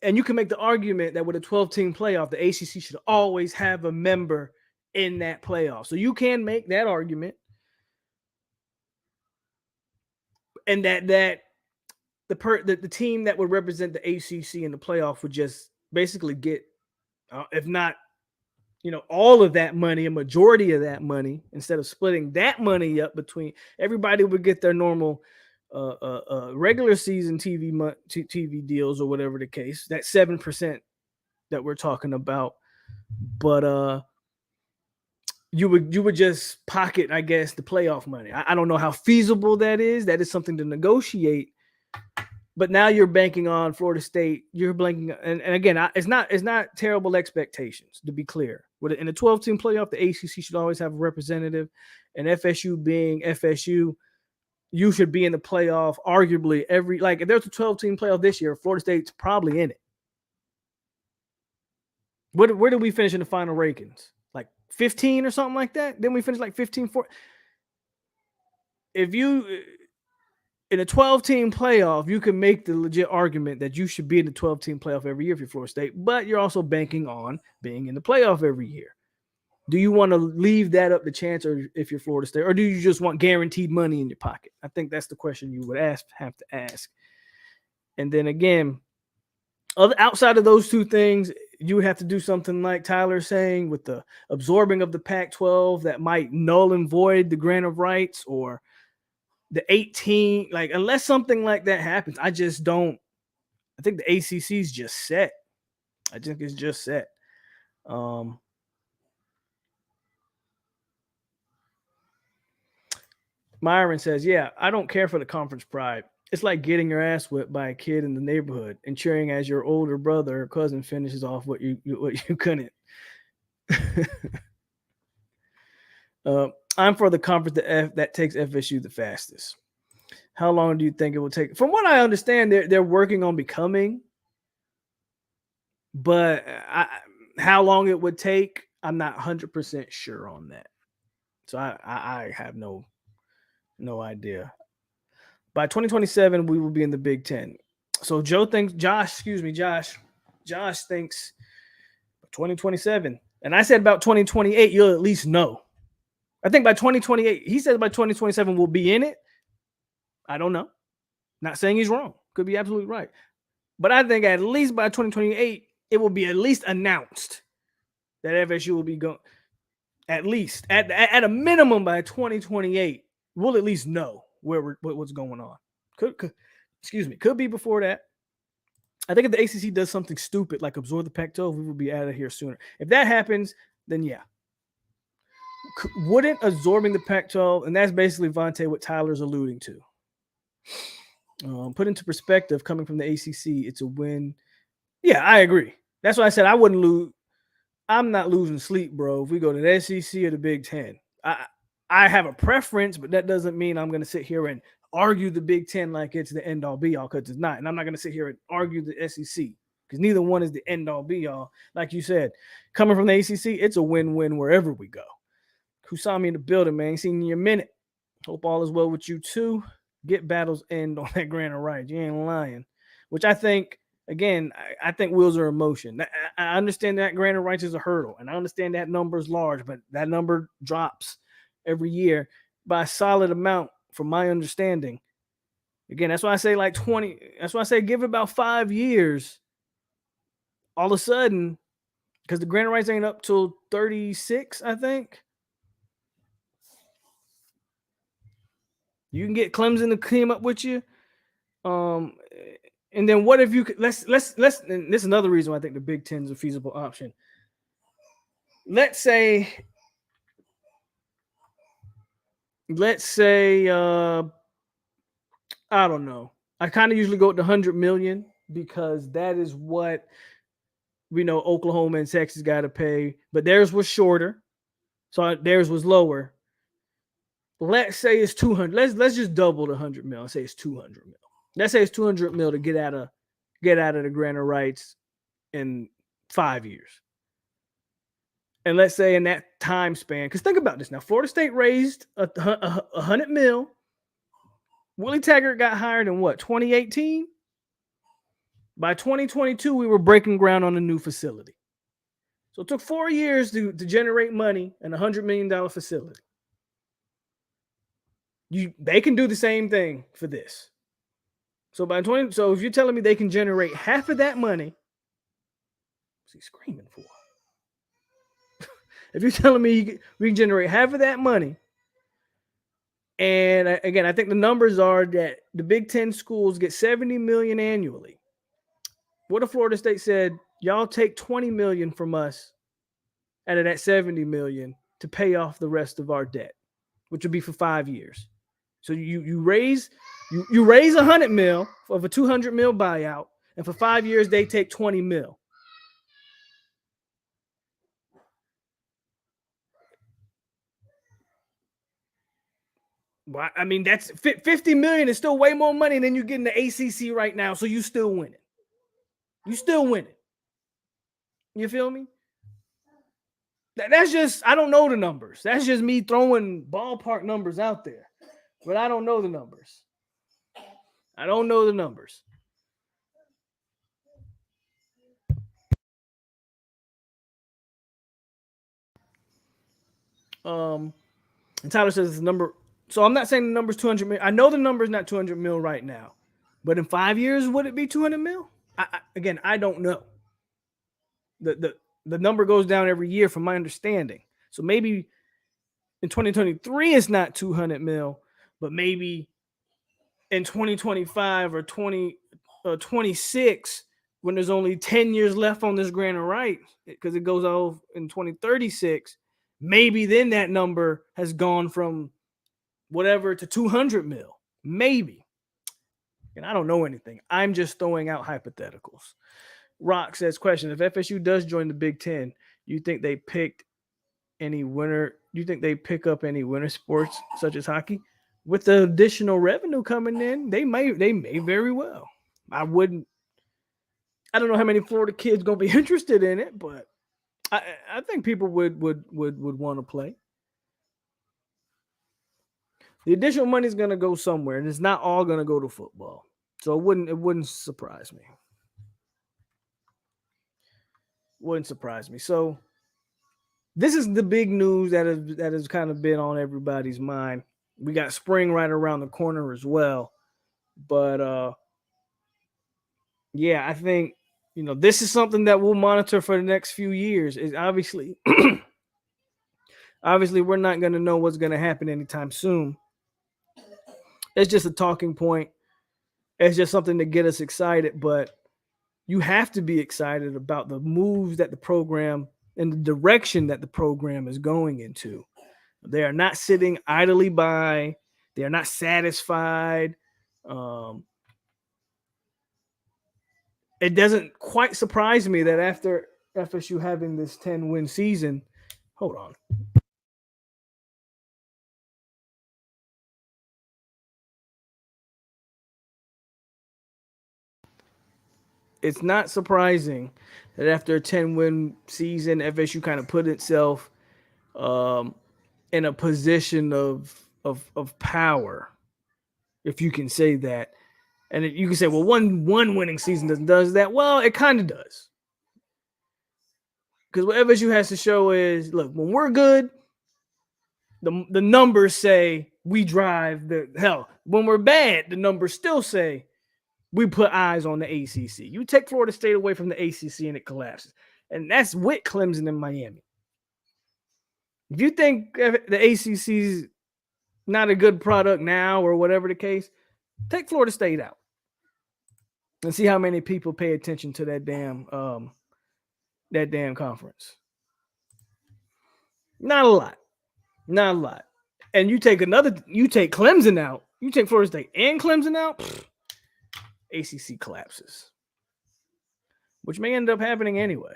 and you can make the argument that with a 12-team playoff, the ACC should always have a member in that playoff. So you can make that argument. And that the team that would represent the ACC in the playoff would just basically get, if not, all of that money, a majority of that money, instead of splitting that money up between everybody, would get their normal regular season TV deals or whatever the case. That 7% that we're talking about, but you would just pocket, I guess, the playoff money. I don't know how feasible that is. That is something to negotiate. But now you're banking on Florida State. You're blanking, and again, it's not terrible expectations, to be clear. In a 12-team playoff, the ACC should always have a representative, and FSU being FSU, you should be in the playoff. Arguably, if there's a 12-team playoff this year, Florida State's probably in it. Where did we finish in the final rankings? Like 15 or something like that? Then we finished like 15-4. If you in a 12-team playoff, you can make the legit argument that you should be in the 12-team playoff every year if you're Florida State, but you're also banking on being in the playoff every year. Do you want to leave that up to chance, or if you're Florida State, or do you just want guaranteed money in your pocket? I think that's the question you would have to ask. And then again, outside of those two things, you would have to do something like Tyler's saying with the absorbing of the Pac-12 that might null and void the grant of rights, or the 18, unless something like that happens, I just don't. I think the ACC is just set. I think it's just set. Myron says, yeah, I don't care for the conference pride. It's like getting your ass whipped by a kid in the neighborhood and cheering as your older brother or cousin finishes off what you couldn't. I'm for the conference that takes FSU the fastest. How long do you think it will take? From what I understand, they're working on becoming, but how long it would take, I'm not 100% sure on that. So I have no idea. By 2027, we will be in the Big Ten. So Josh thinks 2027. And I said about 2028, you'll at least know. I think by 2028, he said by 2027 we'll be in it. I don't know. Not saying he's wrong. Could be absolutely right. But I think at least by 2028, it will be at least announced that FSU will be going. At least at a minimum by 2028, we'll at least know what's going on. Could be before that. I think if the ACC does something stupid like absorb the Pac-12, we will be out of here sooner. If that happens, then yeah. Wouldn't absorbing the Pac-12, and that's basically, Vontae, what Tyler's alluding to. Put into perspective, coming from the ACC, it's a win. Yeah, I agree. That's why I said I wouldn't lose. I'm not losing sleep, bro. If we go to the SEC or the Big Ten, I have a preference, but that doesn't mean I'm going to sit here and argue the Big Ten like it's the end all be all, because it's not. And I'm not going to sit here and argue the SEC because neither one is the end all be all. Like you said, coming from the ACC, it's a win-win wherever we go. Who saw me in the building, man? Ain't seen you in a minute. Hope all is well with you too. Get battles end on that grant of rights. You ain't lying. Which I think, again, I think wheels are in motion. I understand that grant of rights is a hurdle, and I understand that number is large, but that number drops every year by a solid amount from my understanding. Again, that's why I say like 20. That's why I say give it about 5 years. All of a sudden, because the grant of rights ain't up till 36, I think. You can get Clemson to team up with you. And then what if you could, let's and this is another reason why I think the Big Ten is a feasible option. Let's say I don't know. I kind of usually go with the 100 million because that is what we know Oklahoma and Texas got to pay, but theirs was shorter. So theirs was lower. Let's say it's 200. Let's just double the 100 mil. Say it's 200 mil. Let's say it's 200 mil to get out of the grant of rights in 5 years. And let's say in that time span, because think about this now, Florida State raised 100 mil Willie Taggart got hired in what, 2018? By 2022, we were breaking ground on a new facility. So it took 4 years to generate money in a $100 million facility. They can do the same thing for this. So if you're telling me they can generate half of that money, what's he screaming for? If you're telling me we can generate half of that money, and again, I think the numbers are that the Big Ten schools get $70 million annually. What if Florida State said, y'all take $20 million from us out of that $70 million to pay off the rest of our debt, which would be for 5 years. So you raise $100 million of a $200 million buyout, and for 5 years they take $20 million. Well, I mean, that's $50 million is still way more money than you get in the ACC right now. So you still winning. You still winning. You feel me? That's just, I don't know the numbers. That's just me throwing ballpark numbers out there. But I don't know the numbers. I don't know the numbers. And Tyler says the number. So I'm not saying the number's 200 million. I know the number is not 200 mil right now. But in 5 years, would it be 200 mil? Again, I don't know. The number goes down every year from my understanding. So maybe in 2023 it's not 200 mil, but maybe in 2025 or 2026, when there's only 10 years left on this grant of right, because it goes off in 2036, maybe then that number has gone from whatever to 200 mil. Maybe. And I don't know anything. I'm just throwing out hypotheticals. Rock says, question, if FSU does join the Big Ten, you think they picked any winner? You think they pick up any winter sports such as hockey? With the additional revenue coming in, they may very well. I don't know how many Florida kids gonna be interested in it, but I think people would want to play. The additional money is gonna go somewhere, and it's not all gonna go to football. So it wouldn't surprise me. Wouldn't surprise me. So this is the big news that has kind of been on everybody's mind. We got spring right around the corner as well. But yeah, I think this is something that we'll monitor for the next few years. Is obviously we're not going to know what's going to happen anytime soon. It's just a talking point. It's just something to get us excited, but you have to be excited about the moves that the program and the direction that the program is going into. They are not sitting idly by. They are not satisfied. It doesn't quite surprise me that after FSU having this 10-win season, hold on. It's not surprising that after a 10-win season, FSU kind of put itself in a position of power, if you can say that. And you can say, well, one winning season does that. Well, it kind of does. Because what FSU has to show is, look, when we're good, the numbers say we drive the hell. When we're bad, the numbers still say we put eyes on the ACC. You take Florida State away from the ACC and it collapses. And that's with Clemson and Miami. If you think the ACC's not a good product now or whatever the case, take Florida State out and see how many people pay attention to that damn conference. Not a lot. Not a lot. And you take Clemson out, you take Florida State and Clemson out, ACC collapses, which may end up happening anyway.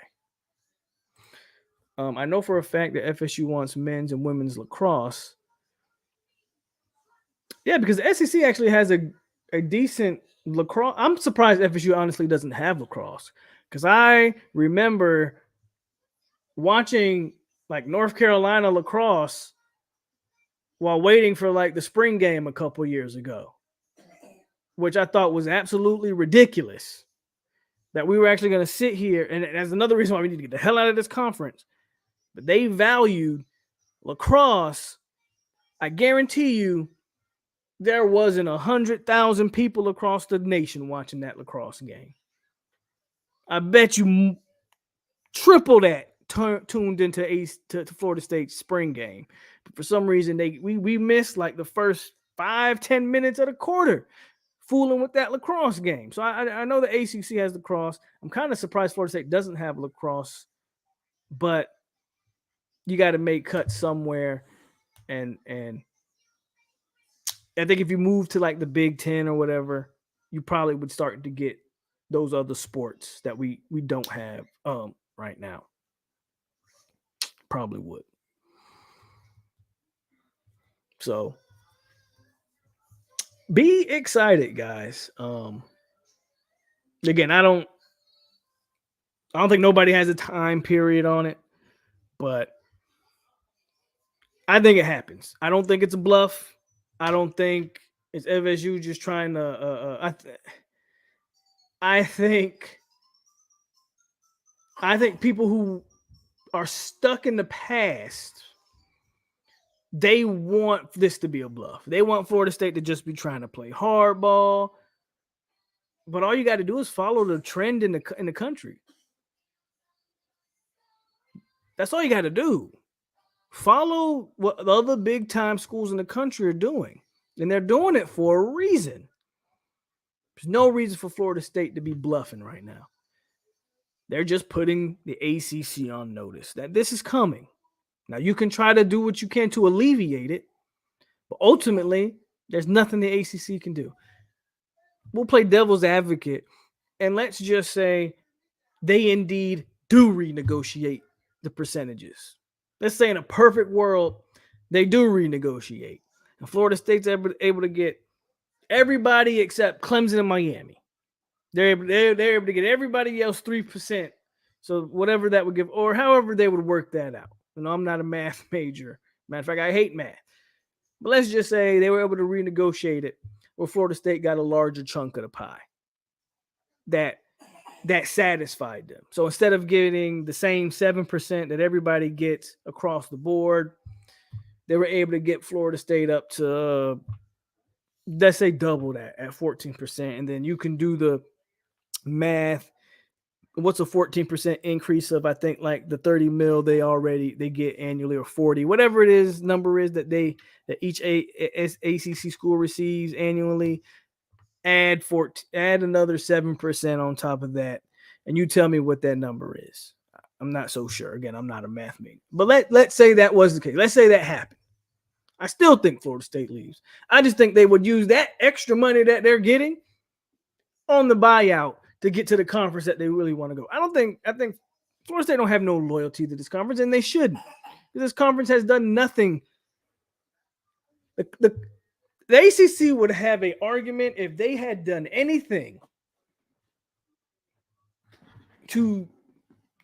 I know for a fact that FSU wants men's and women's lacrosse. Yeah, because the SEC actually has a decent lacrosse. I'm surprised FSU honestly doesn't have lacrosse, because I remember watching like North Carolina lacrosse while waiting for like the spring game a couple years ago. which I thought was absolutely ridiculous, that we were actually going to sit here, and that's another reason why we need to get the hell out of this conference. But they valued lacrosse. I guarantee you there wasn't 100,000 people across the nation watching that lacrosse game. I bet you triple that tuned into to Florida State's spring game. But for some reason, we missed like the first 5-10 minutes of the quarter fooling with that lacrosse game. So I know the ACC has lacrosse. I'm kind of surprised Florida State doesn't have lacrosse, but you got to make cuts somewhere. And I think if you move to like the Big Ten or whatever, you probably would start to get those other sports that we don't have right now. Probably would. So be excited, guys. Again, I don't think nobody has a time period on it, but I think it happens. I don't think it's a bluff. I don't think it's FSU just trying to. I think people who are stuck in the past, they want this to be a bluff. They want Florida State to just be trying to play hardball. But all you got to do is follow the trend in the country. That's all you got to do. Follow what the other big time schools in the country are doing. And they're doing it for a reason. There's no reason for Florida State to be bluffing right now. They're just putting the ACC on notice that this is coming. Now, you can try to do what you can to alleviate it, but ultimately, there's nothing the ACC can do. We'll play devil's advocate, and let's just say they indeed do renegotiate the percentages. Let's say in a perfect world, they do renegotiate. And Florida State's able to get everybody except Clemson and Miami. They're able to get everybody else 3%. So whatever that would give, or however they would work that out. You know, I'm not a math major. Matter of fact, I hate math. But let's just say they were able to renegotiate it where Florida State got a larger chunk of the pie. That satisfied them. So instead of getting the same 7% that everybody gets across the board, they were able to get Florida State up to, let's say, double that at 14%. And then you can do the math. What's a 14% increase of, I think, like the 30 mil they get annually, or 40, whatever it is, number is that each ACC school receives annually. Add another 7% on top of that, and you tell me what that number is. I'm not so sure. Again, I'm not a math major, but let's say that was the case. Let's say that happened. I still think Florida State leaves. I just think they would use that extra money that they're getting on the buyout to get to the conference that they really want to go. I think Florida State don't have no loyalty to this conference, and they shouldn't. This conference has done nothing. The ACC would have an argument if they had done anything to,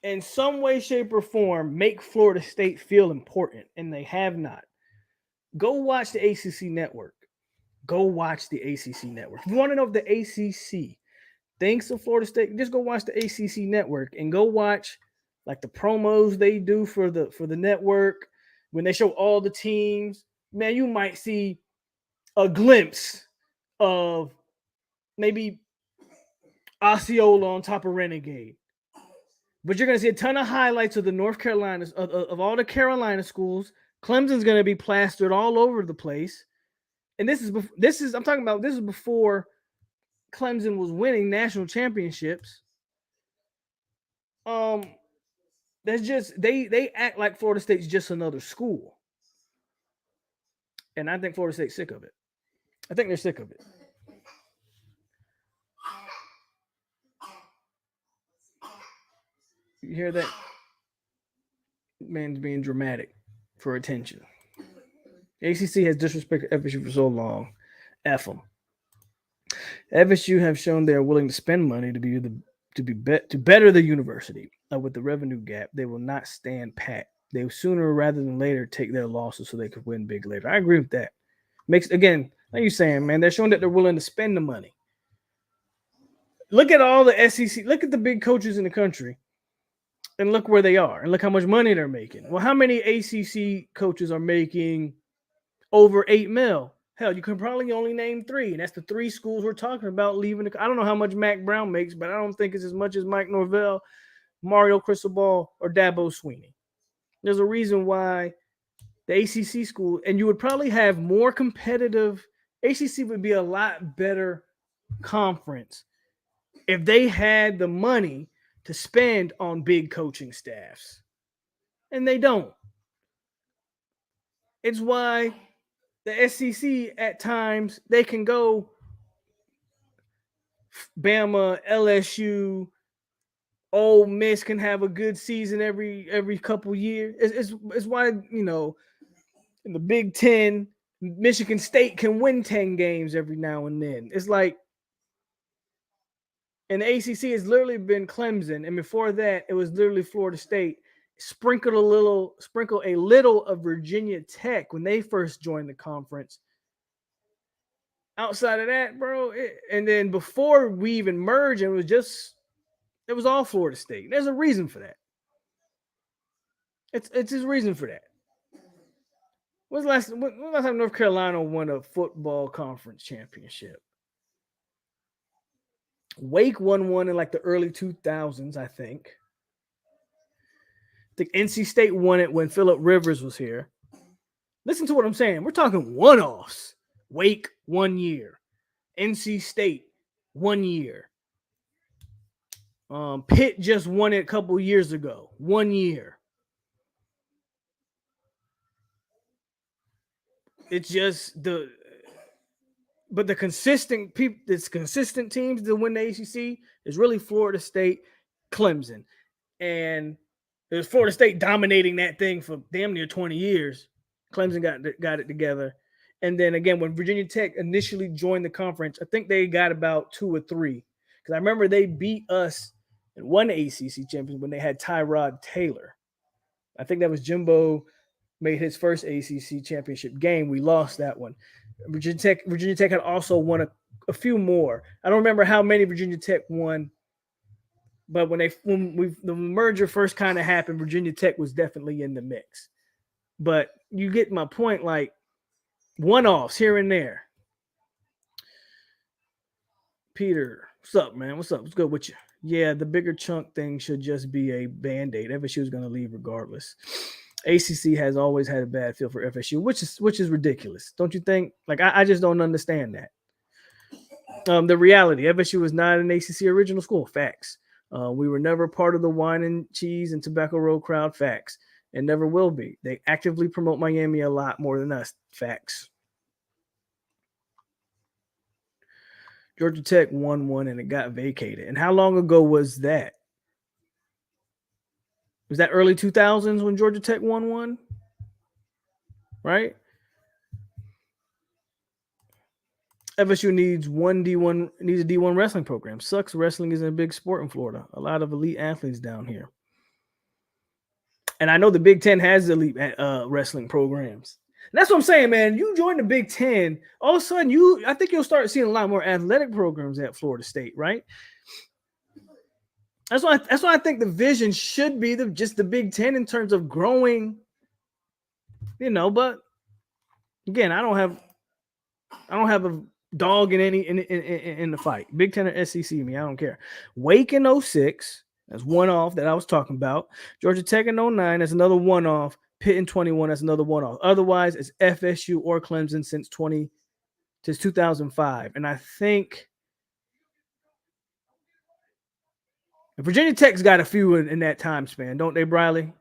in some way, shape, or form, make Florida State feel important, and they have not. Go watch the ACC network. Go watch the ACC network. If you want to know if the ACC thinks of Florida State, just go watch the ACC network and go watch like the promos they do for the network. When they show all the teams, man, you might see a glimpse of maybe Osceola on top of Renegade. But you're going to see a ton of highlights of the North Carolinas, of all the Carolina schools. Clemson's going to be plastered all over the place. And this is before Clemson was winning national championships. That's just they act like Florida State's just another school. And I think Florida State's sick of it. I think they're sick of it. You hear that? Man's being dramatic for attention. ACC has disrespected FSU for so long. F them. FSU have shown they are willing to spend money to better the university. With the revenue gap, they will not stand pat. They will sooner rather than later take their losses so they could win big later. I agree with that. Makes, again, like you're saying, man, they're showing that they're willing to spend the money. Look at all the SEC. Look at the big coaches in the country, and look where they are, and look how much money they're making. Well, how many ACC coaches are making over $8 million? Hell, you can probably only name 3, and that's the 3 schools we're talking about leaving. I don't know how much Mac Brown makes, but I don't think it's as much as Mike Norvell, Mario Cristobal, or Dabo Sweeney. There's a reason why the ACC school, and you would probably have more competitive. ACC would be a lot better conference if they had the money to spend on big coaching staffs, and they don't. It's why the SEC at times they can go Bama, LSU, Ole Miss can have a good season every couple years. It's why, you know, in the Big Ten, Michigan State can win 10 games every now and then. It's like, and the ACC has literally been Clemson, and before that, it was literally Florida State. Sprinkle a little of Virginia Tech when they first joined the conference. Outside of that, bro, and then before we even merged, it was all Florida State. There's a reason for that. It's his reason for that. When's the last time North Carolina won a football conference championship? Wake won one in like the early 2000s, I think. I think NC State won it when Phillip Rivers was here. Listen to what I'm saying. We're talking one-offs. Wake 1 year. NC State 1 year. Pitt just won it a couple years ago. 1 year. It's just the consistent people, it's consistent teams that win the ACC is really Florida State, Clemson, and there's Florida State dominating that thing for damn near 20 years. Clemson got it together, and then again when Virginia Tech initially joined the conference, I think they got about 2 or 3 because I remember they beat us and won the ACC champions when they had Tyrod Taylor. I think that was Jimbo made his first ACC championship game. We lost that one. Virginia Tech had also won a few more. I don't remember how many Virginia Tech won, but when the merger first kind of happened, Virginia Tech was definitely in the mix. But you get my point, like one-offs here and there. Peter, what's up, man? What's up? What's good with you? Yeah, the bigger chunk thing should just be a Band-Aid. FSU is going to leave regardless. ACC has always had a bad feel for FSU, which is ridiculous. Don't you think? Like, I just don't understand that. The reality, FSU is not an ACC original school. Facts. We were never part of the wine and cheese and Tobacco Road crowd. Facts. And never will be. They actively promote Miami a lot more than us. Facts. Georgia Tech won one and it got vacated. And how long ago was that? Was that early 2000s when Georgia Tech won one? Right? FSU needs a D1 wrestling program. Sucks. Wrestling isn't a big sport in Florida. A lot of elite athletes down here. And I know the Big Ten has elite wrestling programs. And that's what I'm saying, man. You join the Big Ten, all of a sudden I think you'll start seeing a lot more athletic programs at Florida State, right? That's why I think the vision should be just the Big Ten in terms of growing, but again, I don't have a dog in the fight. Big Ten or SEC me, I don't care. Wake in 06, that's one off that I was talking about. Georgia Tech in 09, that's another one off. Pitt in 21, that's another one off. Otherwise, it's FSU or Clemson since 2005. And I think Virginia Tech's got a few in that time span, don't they, Briley?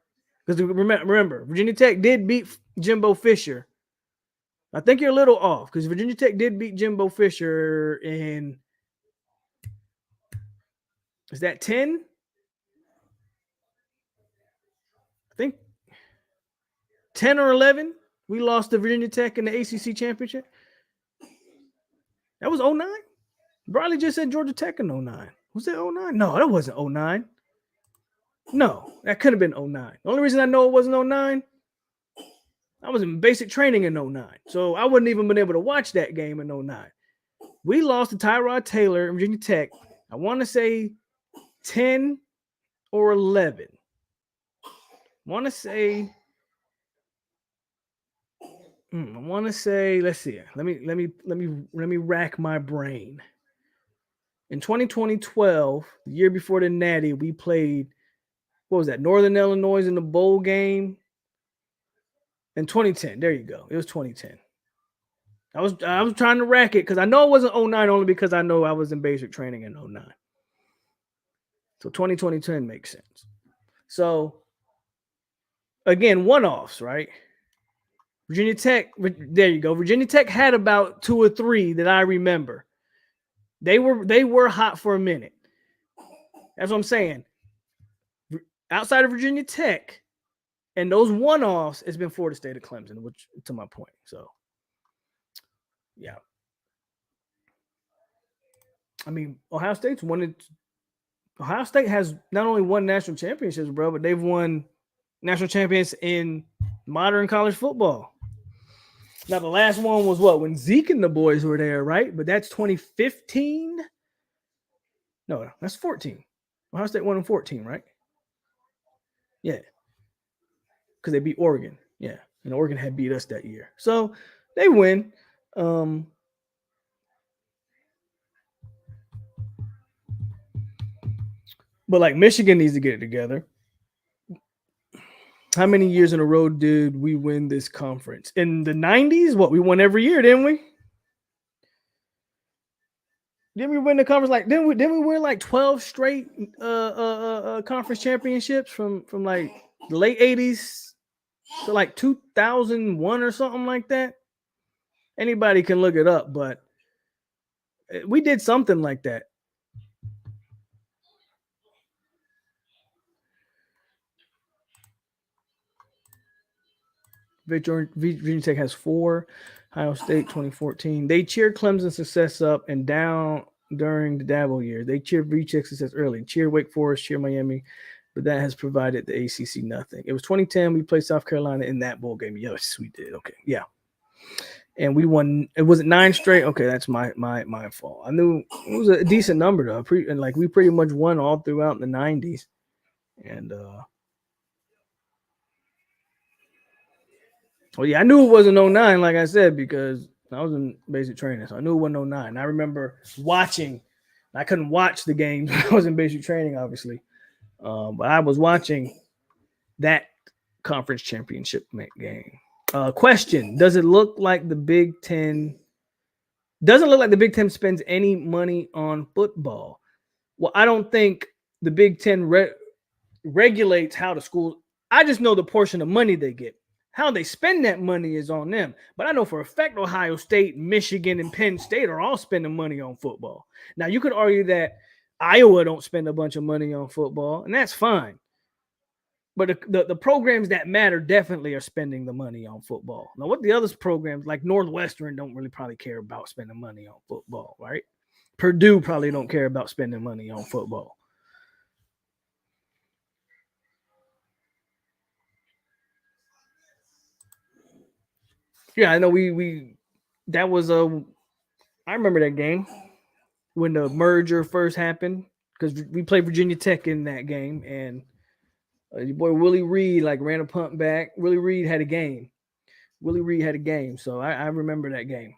Because remember, Virginia Tech did beat Jimbo Fisher. I think you're a little off because Virginia Tech did beat Jimbo Fisher in, is that 10? I think 10 or 11. We lost to Virginia Tech in the ACC championship. That was 09? Briley just said Georgia Tech in 09. Was that 09? No, that wasn't 09. No, that could have been 09. The only reason I know it wasn't 09, I was in basic training in 09. So I wouldn't even been able to watch that game in 09. We lost to Tyrod Taylor and Virginia Tech I want to say 10 or 11. Want to say I want to say, let's see. Let me rack my brain. In 2012, the year before the Natty, we played, what was that? Northern Illinois in the bowl game. In 2010, there you go. It was 2010. I was trying to rack it because I know it wasn't 09 only because I know I was in basic training in 09. So 2010 makes sense. So again, one-offs, right? Virginia Tech, there you go. Virginia Tech had about 2 or 3 that I remember. They were hot for a minute. That's what I'm saying. Outside of Virginia Tech and those one-offs, it's been Florida State of Clemson, which to my point. So, yeah. I mean, Ohio State has not only won national championships, bro, but they've won national champions in modern college football. Now, the last one was what? When Zeke and the boys were there, right? But that's 2015. No, that's 14. Ohio State won in 14, right? Yeah. Because they beat Oregon. Yeah. And Oregon had beat us that year. So they win. But like Michigan needs to get it together. How many years in a row did we win this conference? In the 90s, what, we won every year, didn't we? Didn't we win the conference didn't we win like 12 straight conference championships from like the late 80s to like 2001 or something like that? Anybody can look it up, but we did something like that. Virginia Tech has 4. Ohio State 2014. They cheered Clemson's success up and down during the Dabo years. They cheered VTech's success early. Cheer Wake Forest, cheer Miami, but that has provided the ACC nothing. It was 2010. We played South Carolina in that bowl game. Yes, we did. Okay, yeah. And we won. It was 9 straight. Okay, that's my fault. I knew it was a decent number though. And like we pretty much won all throughout the 90s. And well, yeah, I knew it wasn't 09, like I said, because I was in basic training. So I knew it wasn't 09. I remember watching. I couldn't watch the games when I was in basic training, obviously. But I was watching that conference championship game. Question: doesn't look like the Big Ten spends any money on football. Well, I don't think the Big Ten regulates how the schools. I just know the portion of money they get. How they spend that money is on them. But I know for a fact Ohio State, Michigan, and Penn State are all spending money on football. Now, you could argue that Iowa don't spend a bunch of money on football, and that's fine. But the programs that matter definitely are spending the money on football. Now, what the other programs, like Northwestern, don't really probably care about spending money on football, right? Purdue probably don't care about spending money on football. Yeah, I know we that was I remember that game when the merger first happened because we played Virginia Tech in that game, and your boy Willie Reed like ran a punt back. Willie Reed had a game. So I remember that game.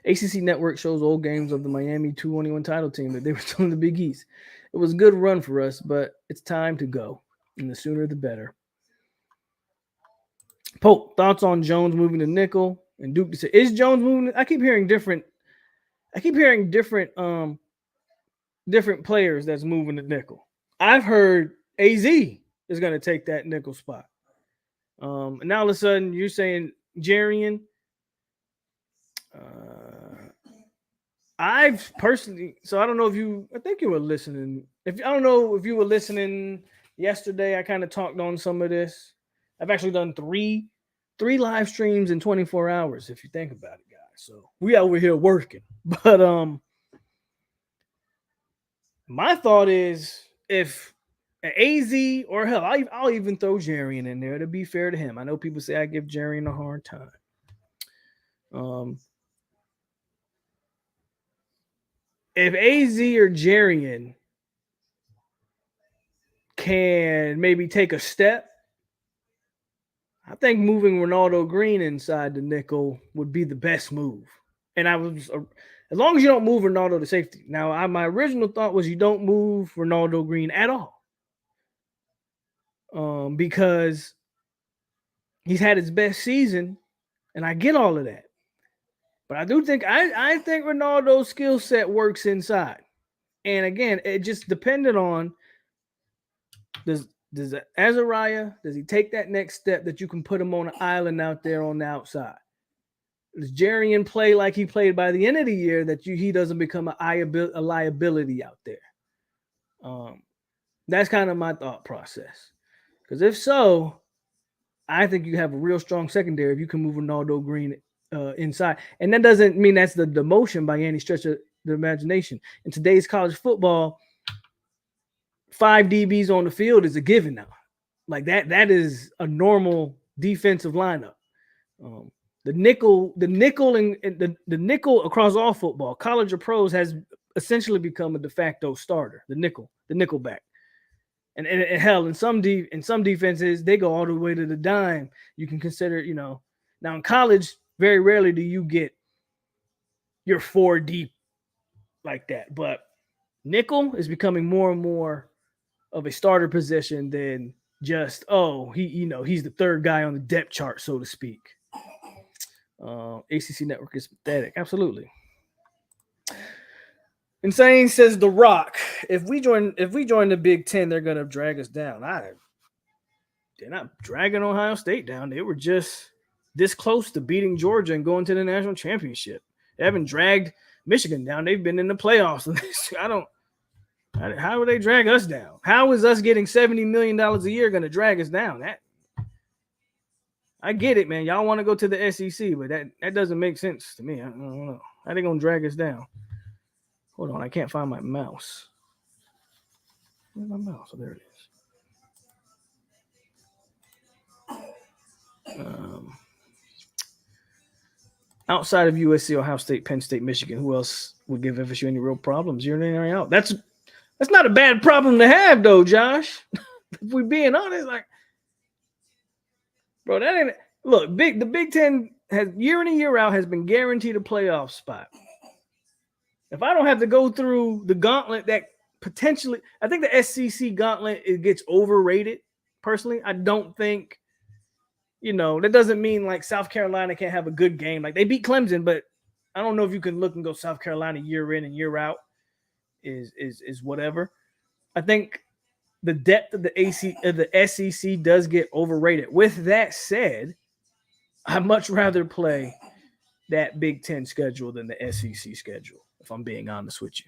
ACC Network shows old games of the Miami 221 title team that they were still in the Big East. It was a good run for us, but it's time to go, and the sooner the better. Pope, thoughts on Jones moving to nickel and Duke? Is Jones moving? I keep hearing different different players that's moving to nickel. I've heard AZ is going to take that nickel spot. And now all of a sudden you're saying Jarian. I've personally, so I don't know if you, I think you were listening. I don't know if you were listening yesterday. I kind of talked on some of this. I've actually done three live streams in 24 hours, if you think about it, guys. So we over here working. But my thought is if AZ or hell, I'll even throw Jarian in there to be fair to him. I know people say I give Jarian a hard time. if AZ or Jarian can maybe take a step, I think moving Ronaldo Green inside the nickel would be the best move. And I was, as long as you don't move Ronaldo to safety. Now, my original thought was you don't move Ronaldo Green at all, because he's had his best season, and I get all of that. But I do think I think Ronaldo's skill set works inside. And again, it just depended on does Azariah, does he take that next step that you can put him on an island out there on the outside? Does Jarian play like he played by the end of the year that he doesn't become a liability out there? That's kind of my thought process. Because if so, I think you have a real strong secondary if you can move Ronaldo Green inside. And that doesn't mean that's the demotion by any stretch of the imagination. In today's college football, 5 DBs on the field is a given now. Like that is a normal defensive lineup. The nickel and the nickel across all football, college or pros, has essentially become a de facto starter. The nickel back. And hell, in some defenses, they go all the way to the dime. You can consider, now in college, very rarely do you get your 4 deep like that. But nickel is becoming more and more of a starter position than just, he's the third guy on the depth chart, so to speak. ACC network is pathetic. Absolutely. Insane says The Rock. If we join the Big Ten, they're gonna drag us down. They're not dragging Ohio State down. They were just this close to beating Georgia and going to the national championship. They haven't dragged Michigan down. They've been in the playoffs. How would they drag us down? How is us getting $70 million a year going to drag us down? I get it, man. Y'all want to go to the SEC, but that doesn't make sense to me. I don't know. How they going to drag us down? Hold on. I can't find my mouse. Where's my mouse? Oh, there it is. Outside of USC, Ohio State, Penn State, Michigan, who else would give FSU any real problems? Year in and out. That's not a bad problem to have, though, Josh. If we're being honest, bro, that ain't look. The Big Ten has year in and year out has been guaranteed a playoff spot. If I don't have to go through the gauntlet that potentially, I think the SEC gauntlet, it gets overrated. Personally, I don't think. That doesn't mean like South Carolina can't have a good game. Like they beat Clemson, but I don't know if you can look and go South Carolina year in and year out is whatever. I think the depth of the SEC does get overrated. With that said, I'd much rather play that Big Ten schedule than the SEC schedule, if I'm being honest with you.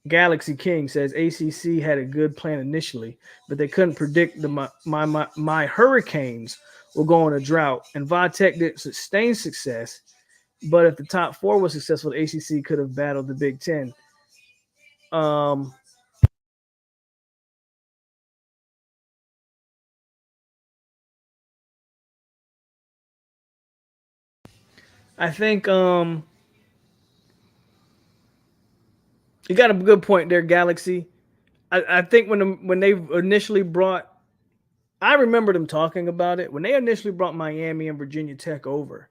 Galaxy King says ACC had a good plan initially, but they couldn't predict my Hurricanes will go on a drought, and Vatech didn't sustain success. But if the top 4 was successful, the ACC could have battled the Big Ten. I think you got a good point there, Galaxy. I think when they initially brought, I remember them talking about it when they initially brought Miami and Virginia Tech over.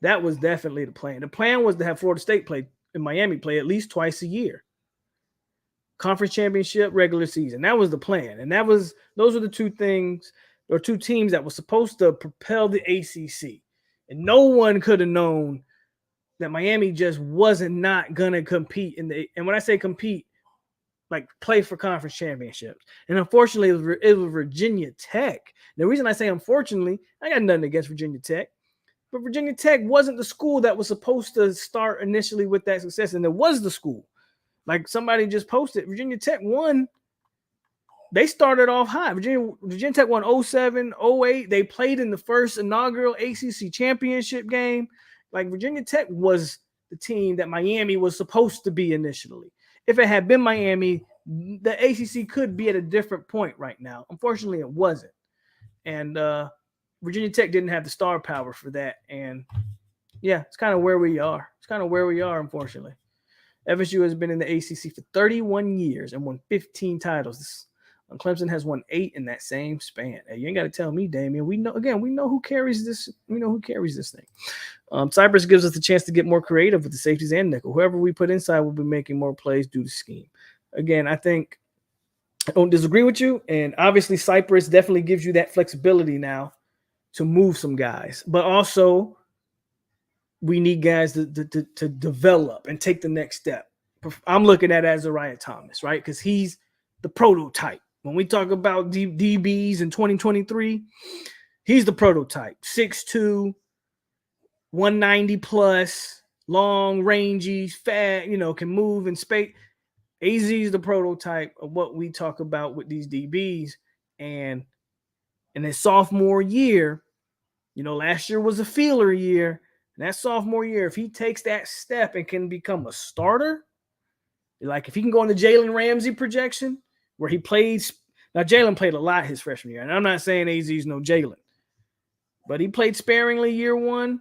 That was definitely the plan. The plan was to have Florida State play and Miami play at least twice a year. Conference championship, regular season. That was the plan, and those were the 2 things or 2 teams that were supposed to propel the ACC. And no one could have known that Miami just wasn't not gonna compete and when I say compete, like play for conference championships. And unfortunately, it was Virginia Tech. The reason I say unfortunately, I got nothing against Virginia Tech, but Virginia Tech wasn't the school that was supposed to start initially with that success, and it was the school. Like somebody just posted, Virginia Tech won. They started off high. Virginia Tech won 07, 08. They played in the first inaugural ACC championship game. Like Virginia Tech was the team that Miami was supposed to be initially. If it had been Miami, the ACC could be at a different point right now. Unfortunately, it wasn't. And Virginia Tech didn't have the star power for that. And Yeah, it's kind of where we are. It's kind of where we are, unfortunately. FSU has been in the ACC for 31 years and won 15 titles. Clemson has won 8 in that same span. Hey, you ain't got to tell me, Damian. We know who carries this. We know who carries this thing. Cypress gives us the chance to get more creative with the safeties and nickel. Whoever we put inside will be making more plays due to scheme. Again, I think I don't disagree with you. And obviously, Cypress definitely gives you that flexibility now to move some guys. But also, we need guys to develop and take the next step. I'm looking at Azariah Thomas, right? Because he's the prototype. When we talk about DBs in 2023, he's the prototype. 6'2", 190 plus, long, rangy, fat, can move in space. AZ is the prototype of what we talk about with these DBs. And in his sophomore year, last year was a feeler year. And that sophomore year, if he takes that step and can become a starter, like if he can go on the Jalen Ramsey projection, where he plays. Now, Jalen played a lot his freshman year. And I'm not saying AZ's no Jalen. But he played sparingly year one.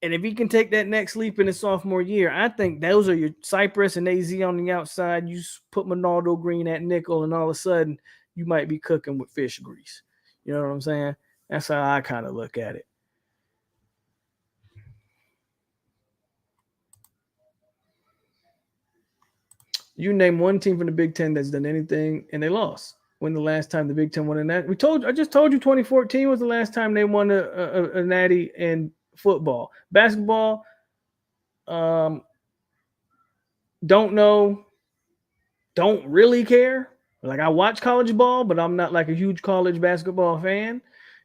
And if he can take that next leap in his sophomore year, I think those are your Cypress and AZ on the outside. You put Monaldo Green at nickel, and all of a sudden, you might be cooking with fish grease. You know what I'm saying? That's how I kind of look at it. You name one team from the Big Ten that's done anything and they lost. When the last time the Big Ten won a natty? I just told you 2014 was the last time they won a natty in football. Basketball, don't know, don't really care. Like I watch college ball, but I'm not like a huge college basketball fan.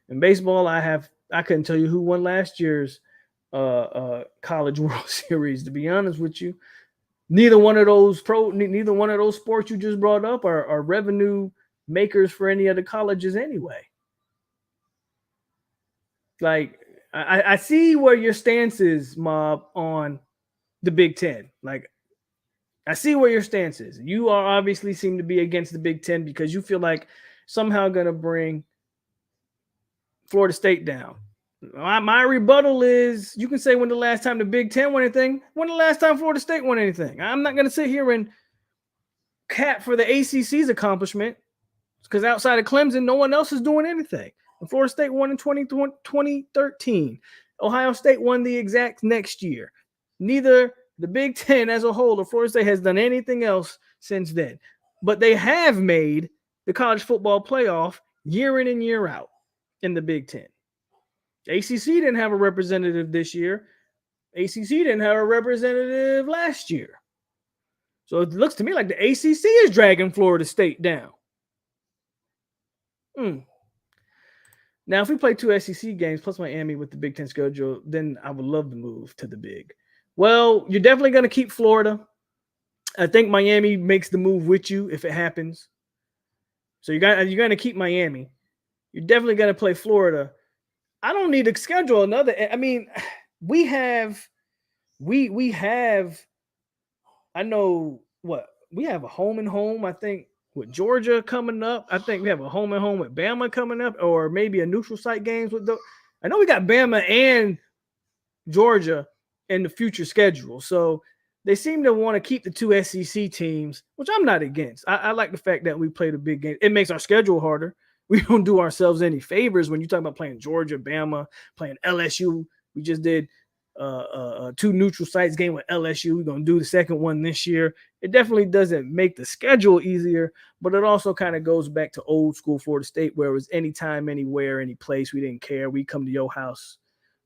In baseball, I couldn't tell you who won last year's college World Series. To be honest with you, neither one of those sports you just brought up are revenue makers for any of the colleges anyway. Like I see where your stance is, Mob, on the Big Ten. Like I see where your stance is. You are obviously seem to be against the Big Ten because you feel like somehow gonna bring Florida State down. My rebuttal is you can say when the last time the Big Ten won anything, when the last time Florida State won anything. I'm not gonna sit here and cap for the ACC's accomplishment because outside of Clemson, no one else is doing anything. And Florida State won in 2013. Ohio State won the exact next year. Neither the Big Ten as a whole or Florida State has done anything else since then. But they have made the college football playoff year in and year out in the Big Ten. ACC didn't have a representative this year. ACC didn't have a representative last year. So it looks to me like the ACC is dragging Florida State down. Now, if we play 2 SEC games plus Miami with the Big Ten schedule, then I would love to move to the Big. Well, you're definitely going to keep Florida. I think Miami makes the move with you if it happens. So you're going to keep Miami. You're definitely going to play Florida. I don't need to schedule another. I mean, we have. I know what we have a home and home. I think with Georgia coming up. I think we have a home and home with Bama coming up, or maybe a neutral site games with the. I know we got Bama and Georgia in the future schedule, so they seem to want to keep the 2 SEC teams, which I'm not against. I like the fact that we play the big game. It makes our schedule harder. We don't do ourselves any favors when you talk about playing Georgia, Bama, playing LSU. We just did 2 neutral sites game with LSU. We're going to do the second one this year. It definitely doesn't make the schedule easier, but it also kind of goes back to old school Florida State where it was anytime, anywhere, any place. We didn't care. We come to your house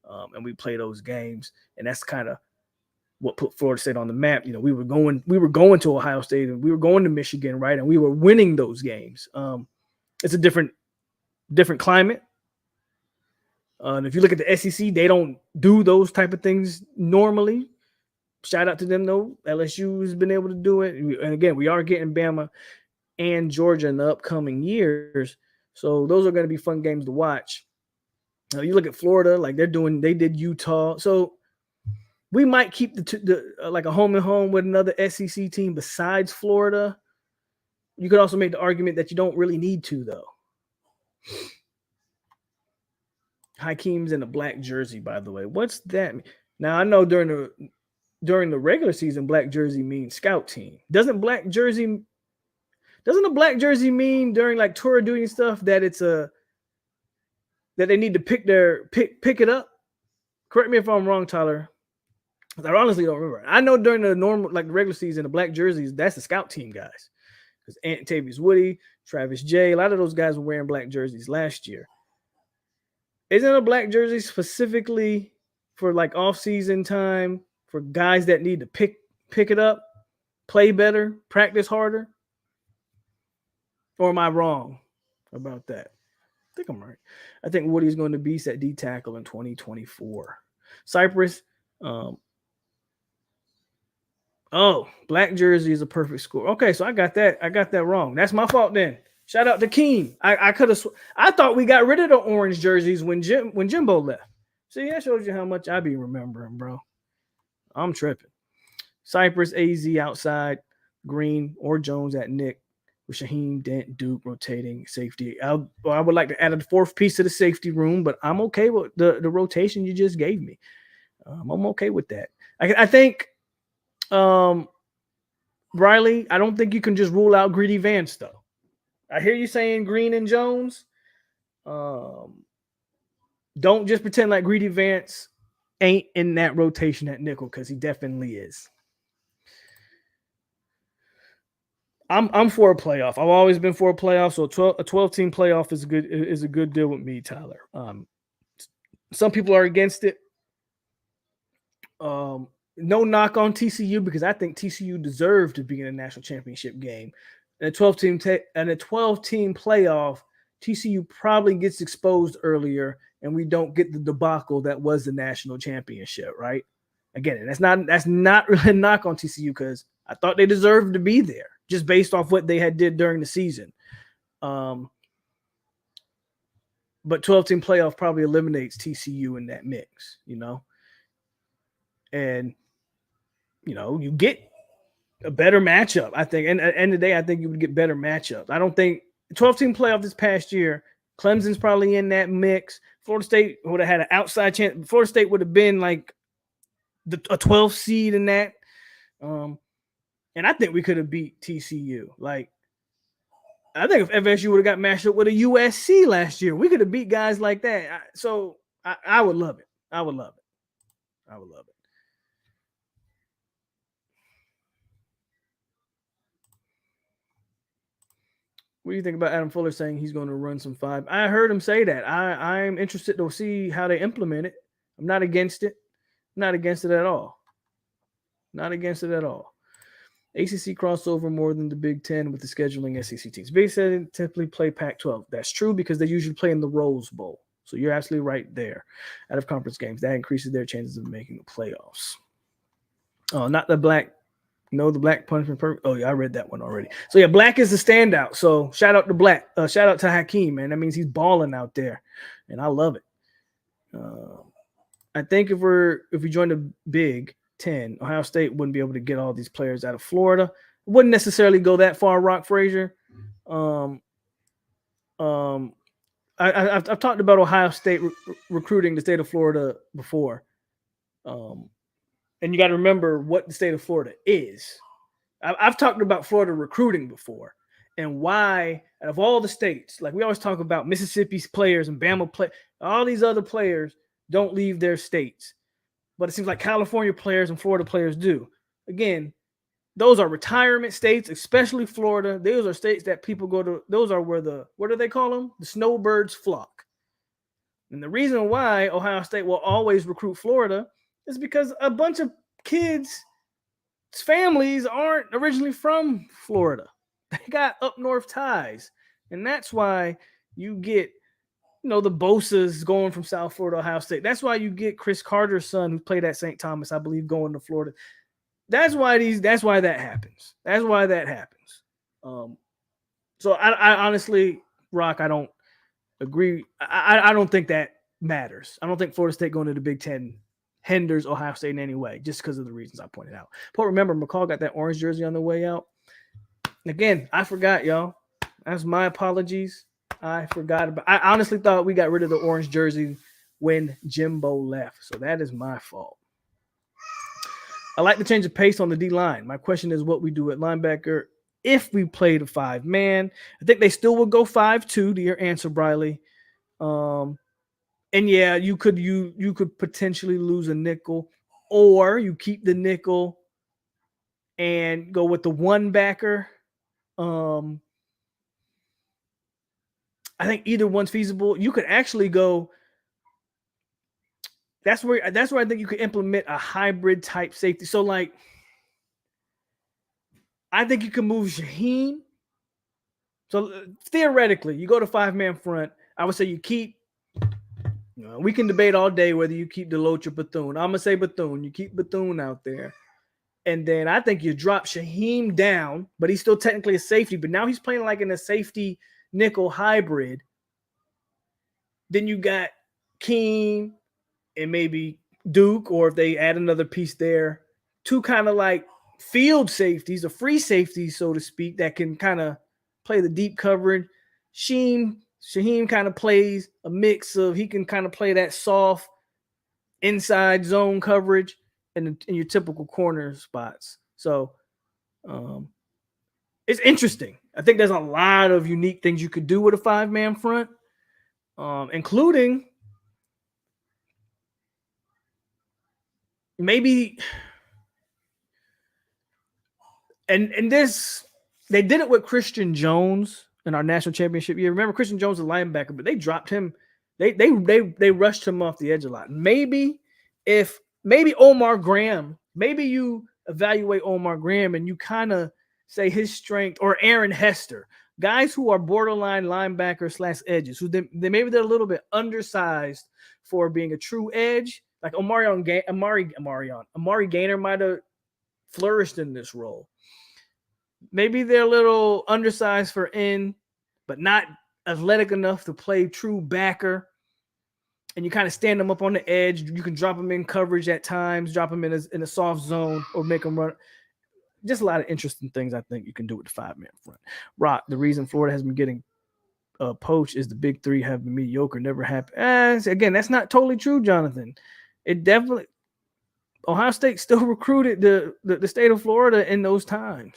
and we play those games. And that's kind of what put Florida State on the map. We were going to Ohio State and we were going to Michigan, right? And we were winning those games. It's a different climate. And if you look at the SEC, they don't do those type of things normally. Shout out to them, though. LSU has been able to do it. And again, we are getting Bama and Georgia in the upcoming years. So those are going to be fun games to watch. You look at Florida, like they did Utah. So we might keep like a home and home with another SEC team besides Florida. You could also make the argument that you don't really need to, though. Hakeem's in a black jersey, by the way. What's that mean? Now I know during the regular season, black jersey means scout team. Doesn't a black jersey mean during like tour duty and stuff that that they need to pick it up? Correct me if I'm wrong, Tyler. I honestly don't remember. I know during the normal like the regular season, the black jerseys, that's the scout team guys. Because Antavius Woody, Travis J, a lot of those guys were wearing black jerseys last year. Isn't a black jersey specifically for like off-season time for guys that need to pick it up, play better, practice harder? Or am I wrong about that? I think I'm right. I think Woody's going to be set D tackle in 2024. Cypress, black jersey is a perfect score. Okay, so I got that wrong. That's my fault then. Shout out to Keem. I could have. I thought we got rid of the orange jerseys when Jimbo left. See, that shows you how much I be remembering, bro. I'm tripping. Cypress, AZ outside, Green or Jones at Nick, with Shaheem, Dent, Duke rotating safety. I would like to add a fourth piece to the safety room, but I'm okay with the rotation you just gave me. I'm okay with that. I think, Riley, I don't think you can just rule out Greedy Vance though. I hear you saying Green and Jones. Don't just pretend like Greedy Vance ain't in that rotation at nickel because he definitely is. I'm for a playoff. I've always been for a playoff, so a 12-team playoff is a good deal with me, Tyler. Some people are against it. No knock on TCU because I think TCU deserved to be in a national championship game. In a 12-team playoff, TCU probably gets exposed earlier, and we don't get the debacle that was the national championship, right? Again, that's not really a knock on TCU because I thought they deserved to be there just based off what they had did during the season. But 12-team playoff probably eliminates TCU in that mix, and you get a better matchup, I think. And at the end of the day, I think you would get better matchups. I don't think 12-team playoff this past year, Clemson's probably in that mix. Florida State would have had an outside chance. Florida State would have been like a 12 seed in that. And I think we could have beat TCU. Like, I think if FSU would have got matched up with a USC last year, we could have beat guys like that. So I would love it. I would love it. What do you think about Adam Fuller saying he's going to run some 5? I heard him say that. I'm interested to see how they implement it. I'm not against it. Not against it at all. ACC crossover more than the Big Ten with the scheduling SEC teams. Big Ten typically play Pac-12. That's true because they usually play in the Rose Bowl. So you're absolutely right there. Out of conference games, that increases their chances of making the playoffs. Oh, not the black. No, the black punishment. Oh, yeah, I read that one already. So, yeah, black is the standout. So, shout out to black. Shout out to Hakeem, man. That means he's balling out there, and I love it. I think if we join the Big Ten, Ohio State wouldn't be able to get all these players out of Florida. Wouldn't necessarily go that far, Rock Frazier. I've talked about Ohio State recruiting the state of Florida before. And you got to remember what the state of Florida is. I've talked about Florida recruiting before and why, out of all the states, like we always talk about Mississippi's players and Bama play, all these other players don't leave their states. But it seems like California players and Florida players do. Again, those are retirement states, especially Florida. Those are states that people go to. Those are where what do they call them? The snowbirds flock. And the reason why Ohio State will always recruit Florida is because a bunch of kids' families aren't originally from Florida. They got up north ties. And that's why you get, the Bosa's going from South Florida, Ohio State. That's why you get Chris Carter's son, who played at St. Thomas, I believe, going to Florida. That's why that happens. So I honestly, Rock, I don't agree. I don't think that matters. I don't think Florida State going to the Big Ten hinders Ohio State in any way, just because of the reasons I pointed out. But remember, McCall got that orange jersey on the way out. Again, I forgot, y'all. That's my apologies. I forgot about. I honestly thought we got rid of the orange jersey when Jimbo left. So that is my fault. I like the change of pace on the D line. My question is what we do at linebacker if we play the 5-man. I think they still will go 5-2 to your answer, Briley. And yeah, you could potentially lose a nickel, or you keep the nickel and go with the one backer. I think either one's feasible. You could actually go. That's where I think you could implement a hybrid type safety. So like, I think you can move Shaheem. So theoretically, you go to 5-man front. I would say you keep. We can debate all day whether you keep Deloach or Bethune. I'm gonna say Bethune. You keep Bethune out there. And then I think you drop Shaheem down, but he's still technically a safety. But now he's playing like in a safety nickel hybrid. Then you got Keem and maybe Duke, or if they add another piece there, two kind of like field safeties, a free safety, so to speak, that can kind of play the deep covering. Shaheem kind of plays a mix of, he can kind of play that soft inside zone coverage in your typical corner spots. So it's interesting. I think there's a lot of unique things you could do with a 5-man front, including maybe, and this, they did it with Christian Jones in our national championship year. Remember, Christian Jones is a linebacker, but they dropped him. They rushed him off the edge a lot. Maybe Omar Graham, maybe you evaluate Omar Graham and you kind of say his strength, or Aaron Hester, guys who are borderline linebackers / edges, who maybe they're a little bit undersized for being a true edge. Like Amari Gaynor might have flourished in this role. Maybe they're a little undersized for in, but not athletic enough to play true backer. And you kind of stand them up on the edge. You can drop them in coverage at times, drop them in a soft zone, or make them run. Just a lot of interesting things I think you can do with the 5-man front. Rock, the reason Florida has been getting poached is the big three have been mediocre, never happened. Again, that's not totally true, Jonathan. It definitely, Ohio State still recruited the state of Florida in those times.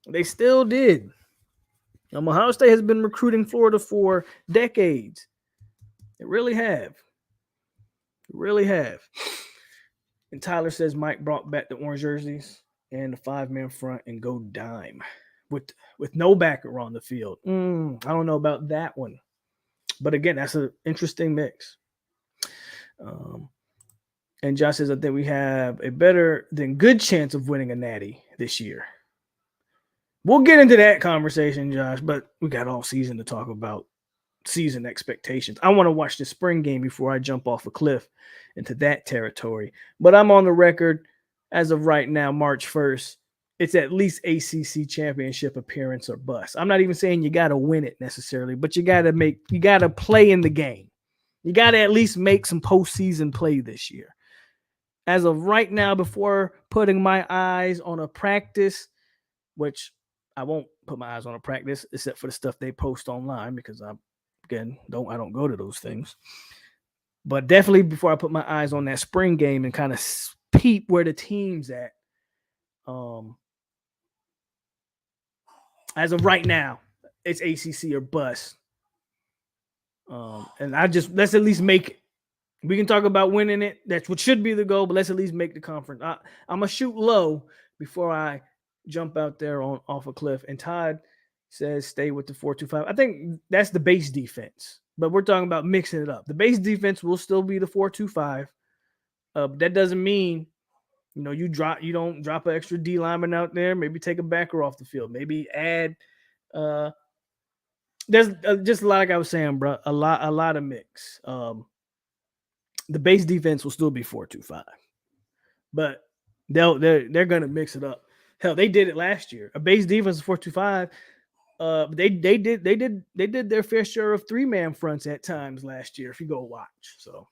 They still did. Ohio State has been recruiting Florida for decades. It really have. And Tyler says Mike brought back the orange jerseys and the 5-man front and go dime with no backer on the field. I don't know about that one. But again, that's an interesting mix. And Josh says, I think we have a better than good chance of winning a natty this year. We'll get into that conversation, Josh, but we got all season to talk about season expectations. I want to watch the spring game before I jump off a cliff into that territory. But I'm on the record as of right now, March 1st, it's at least ACC championship appearance or bust. I'm not even saying you got to win it necessarily, but you got to play in the game. You got to at least make some postseason play this year. As of right now, before putting my eyes on a practice, which I won't put my eyes on a practice except for the stuff they post online, because I don't go to those things. But definitely before I put my eyes on that spring game and kind of peep where the team's at. As of right now, it's ACC or bust. And let's at least make it. We can talk about winning it. That's what should be the goal, but let's at least make the conference. I'm going to shoot low before I jump out there off a cliff. And Todd says stay with the 4-2-5. I think that's the base defense, but we're talking about mixing it up. The base defense will still be the 4-2-5. But that doesn't mean, you don't drop an extra D lineman out there. Maybe take a backer off the field. Maybe add. There's just like I was saying, bro. A lot of mix. The base defense will still be 4-2-5, but they're gonna mix it up. Hell, they did it last year. A base defense is 4-2-5. They did their fair share of 3-man fronts at times last year. If you go watch, so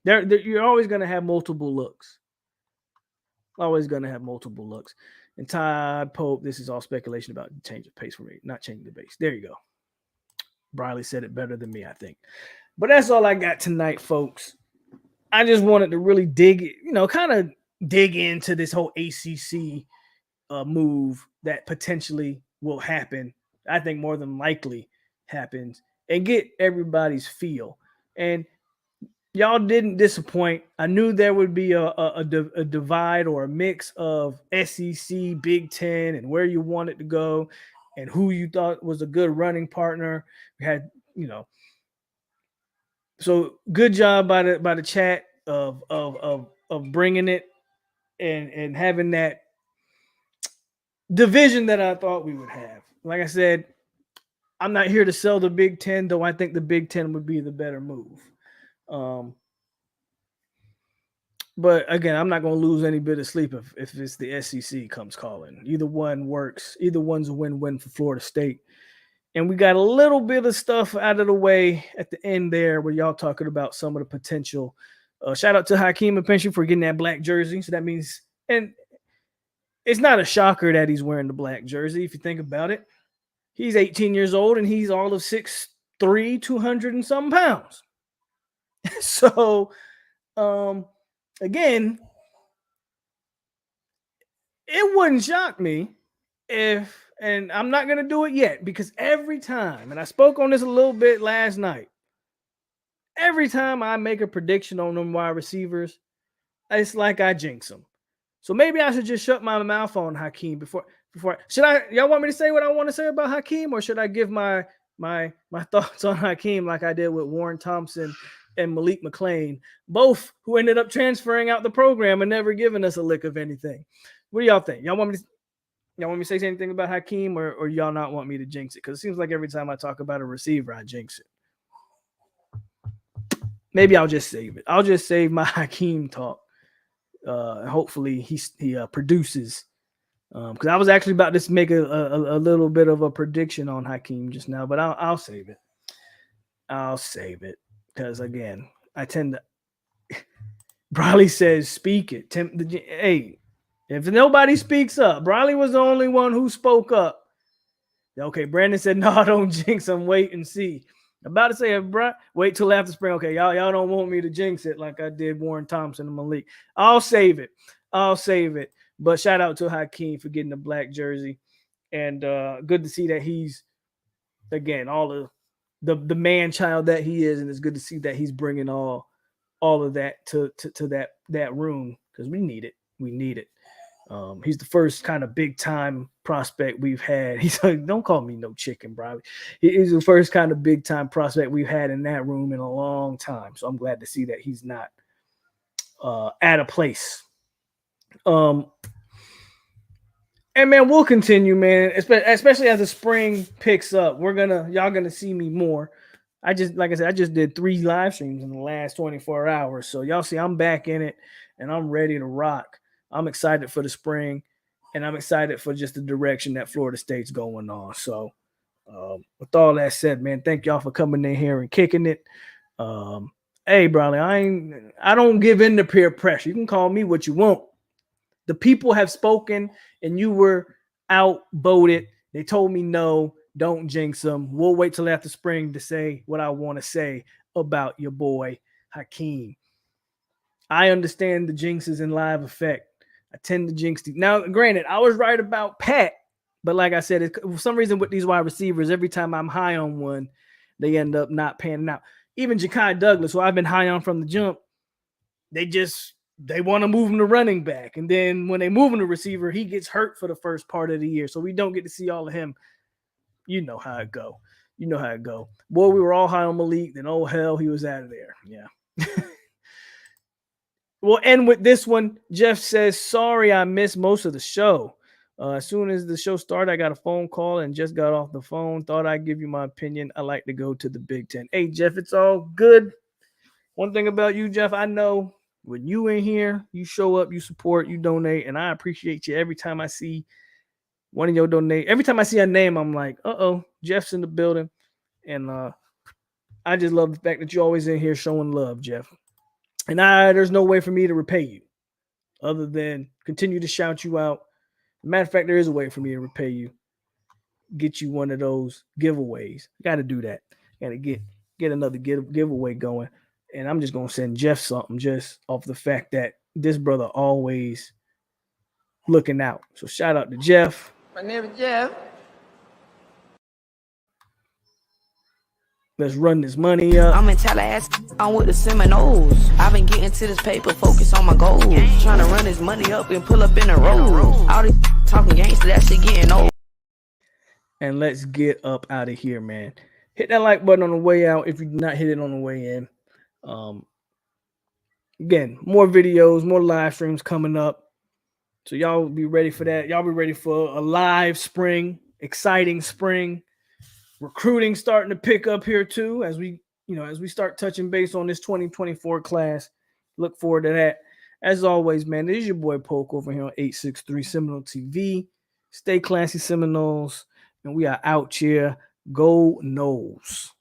you're always gonna have multiple looks. Always gonna have multiple looks. And Todd Pope, this is all speculation about change of pace for me, not changing the base. There you go. Briley said it better than me, I think. But that's all I got tonight, folks. I just wanted to really kind of dig into this whole ACC move that potentially will happen. I think more than likely happens, and get everybody's feel. And y'all didn't disappoint. I knew there would be a divide or a mix of SEC, Big Ten, and where you wanted to go, and who you thought was a good running partner. We had, so good job by the chat of bringing it and having that division that I thought we would have. Like I said, I'm not here to sell the Big Ten, though I think the Big Ten would be the better move. But again, I'm not going to lose any bit of sleep if it's the SEC comes calling. Either one works. Either one's a win-win for Florida State. And we got a little bit of stuff out of the way at the end there where y'all talking about some of the potential. Shout out to Hakeem and Pension for getting that black jersey. So that means, and it's not a shocker that he's wearing the black jersey if you think about it. He's 18 years old and he's all of 6'3", 200 and some pounds. So, again, it wouldn't shock me if, and I'm not going to do it yet because every time, and I spoke on this a little bit last night, every time I make a prediction on them wide receivers, it's like I jinx them. So maybe I should just shut my mouth on Hakeem before y'all want me to say what I want to say about Hakeem, or should I give my thoughts on Hakeem like I did with Warren Thompson and Malik McClain, both who ended up transferring out the program and never giving us a lick of anything? What do y'all think? Y'all want me to say anything about Hakeem, or y'all not want me to jinx it? Because it seems like every time I talk about a receiver, I jinx it. Maybe I'll just save it. I'll just save my Hakeem talk. Hopefully he produces. Because I was actually about to make a little bit of a prediction on Hakeem just now, but I'll save it. I'll save it because again, I tend to. Briley says, "Speak it." Hey, if nobody speaks up, Briley was the only one who spoke up. Okay, Brandon said, "No, don't jinx him. Wait and see." I'm about to say, wait till after spring. Okay, y'all don't want me to jinx it like I did Warren Thompson and Malik. I'll save it. But shout out to Hakeem for getting the black jersey, and good to see that he's again all of the man child that he is, and it's good to see that he's bringing all of that to that room because we need it. We need it. He's the first kind of big time prospect we've had. He's like, don't call me no chicken, bro. He's the first kind of big time prospect we've had in that room in a long time. So I'm glad to see that he's not at a place. And man, we'll continue, man. Especially as the spring picks up, y'all gonna see me more. Like I said, I just did 3 live streams in the last 24 hours. So y'all see, I'm back in it, and I'm ready to rock. I'm excited for the spring, and I'm excited for just the direction that Florida State's going on. So, with all that said, man, thank y'all for coming in here and kicking it. Hey, Bradley, I don't give in to peer pressure. You can call me what you want. The people have spoken, and you were outvoted. They told me no, don't jinx them. We'll wait till after spring to say what I want to say about your boy Hakeem. I understand the jinxes in live effect. I tend to jinx these. Now, granted, I was right about Pat, but like I said, for some reason with these wide receivers, every time I'm high on one, they end up not panning out. Even Ja'Kai Douglas, who I've been high on from the jump, they want to move him to running back. And then when they move him to receiver, he gets hurt for the first part of the year. So we don't get to see all of him. You know how it go. Boy, we were all high on Malik. Then, oh, hell, he was out of there. Yeah. We'll end with this one. Jeff says, sorry, I missed most of the show. As soon as the show started, I got a phone call and just got off the phone. Thought I'd give you my opinion. I like to go to the Big Ten. Hey, Jeff, it's all good. One thing about you, Jeff, I know when you in here, you show up, you support, you donate, and I appreciate you every time I see one of your donate. Every time I see a name, I'm like, uh-oh, Jeff's in the building. And I just love the fact that you're always in here showing love, Jeff. And there's no way for me to repay you other than continue to shout you out. Matter of fact, there is a way for me to repay you. Get you one of those giveaways. Got to do that. Gotta get another giveaway going. And I'm just gonna send Jeff something just off the fact that this brother always looking out. So shout out to Jeff. My name is Jeff. Let's run this money up. I'm in Tallahassee, I'm with the Seminoles. I've been getting to this paper, focus on my goals. Trying to run this money up and pull up in a row. All this talking gangster, that shit getting old. And let's get up out of here, man. Hit that like button on the way out if you did not hit it on the way in. Again, more videos, more live streams coming up. So y'all be ready for that. Y'all be ready for a live spring, exciting spring. Recruiting starting to pick up here too as we start touching base on this 2024 class. Look forward to that. As always, man, this is your boy POLK over here on 863 Seminole TV. Stay classy, Seminoles, and we are out here. Go Noles.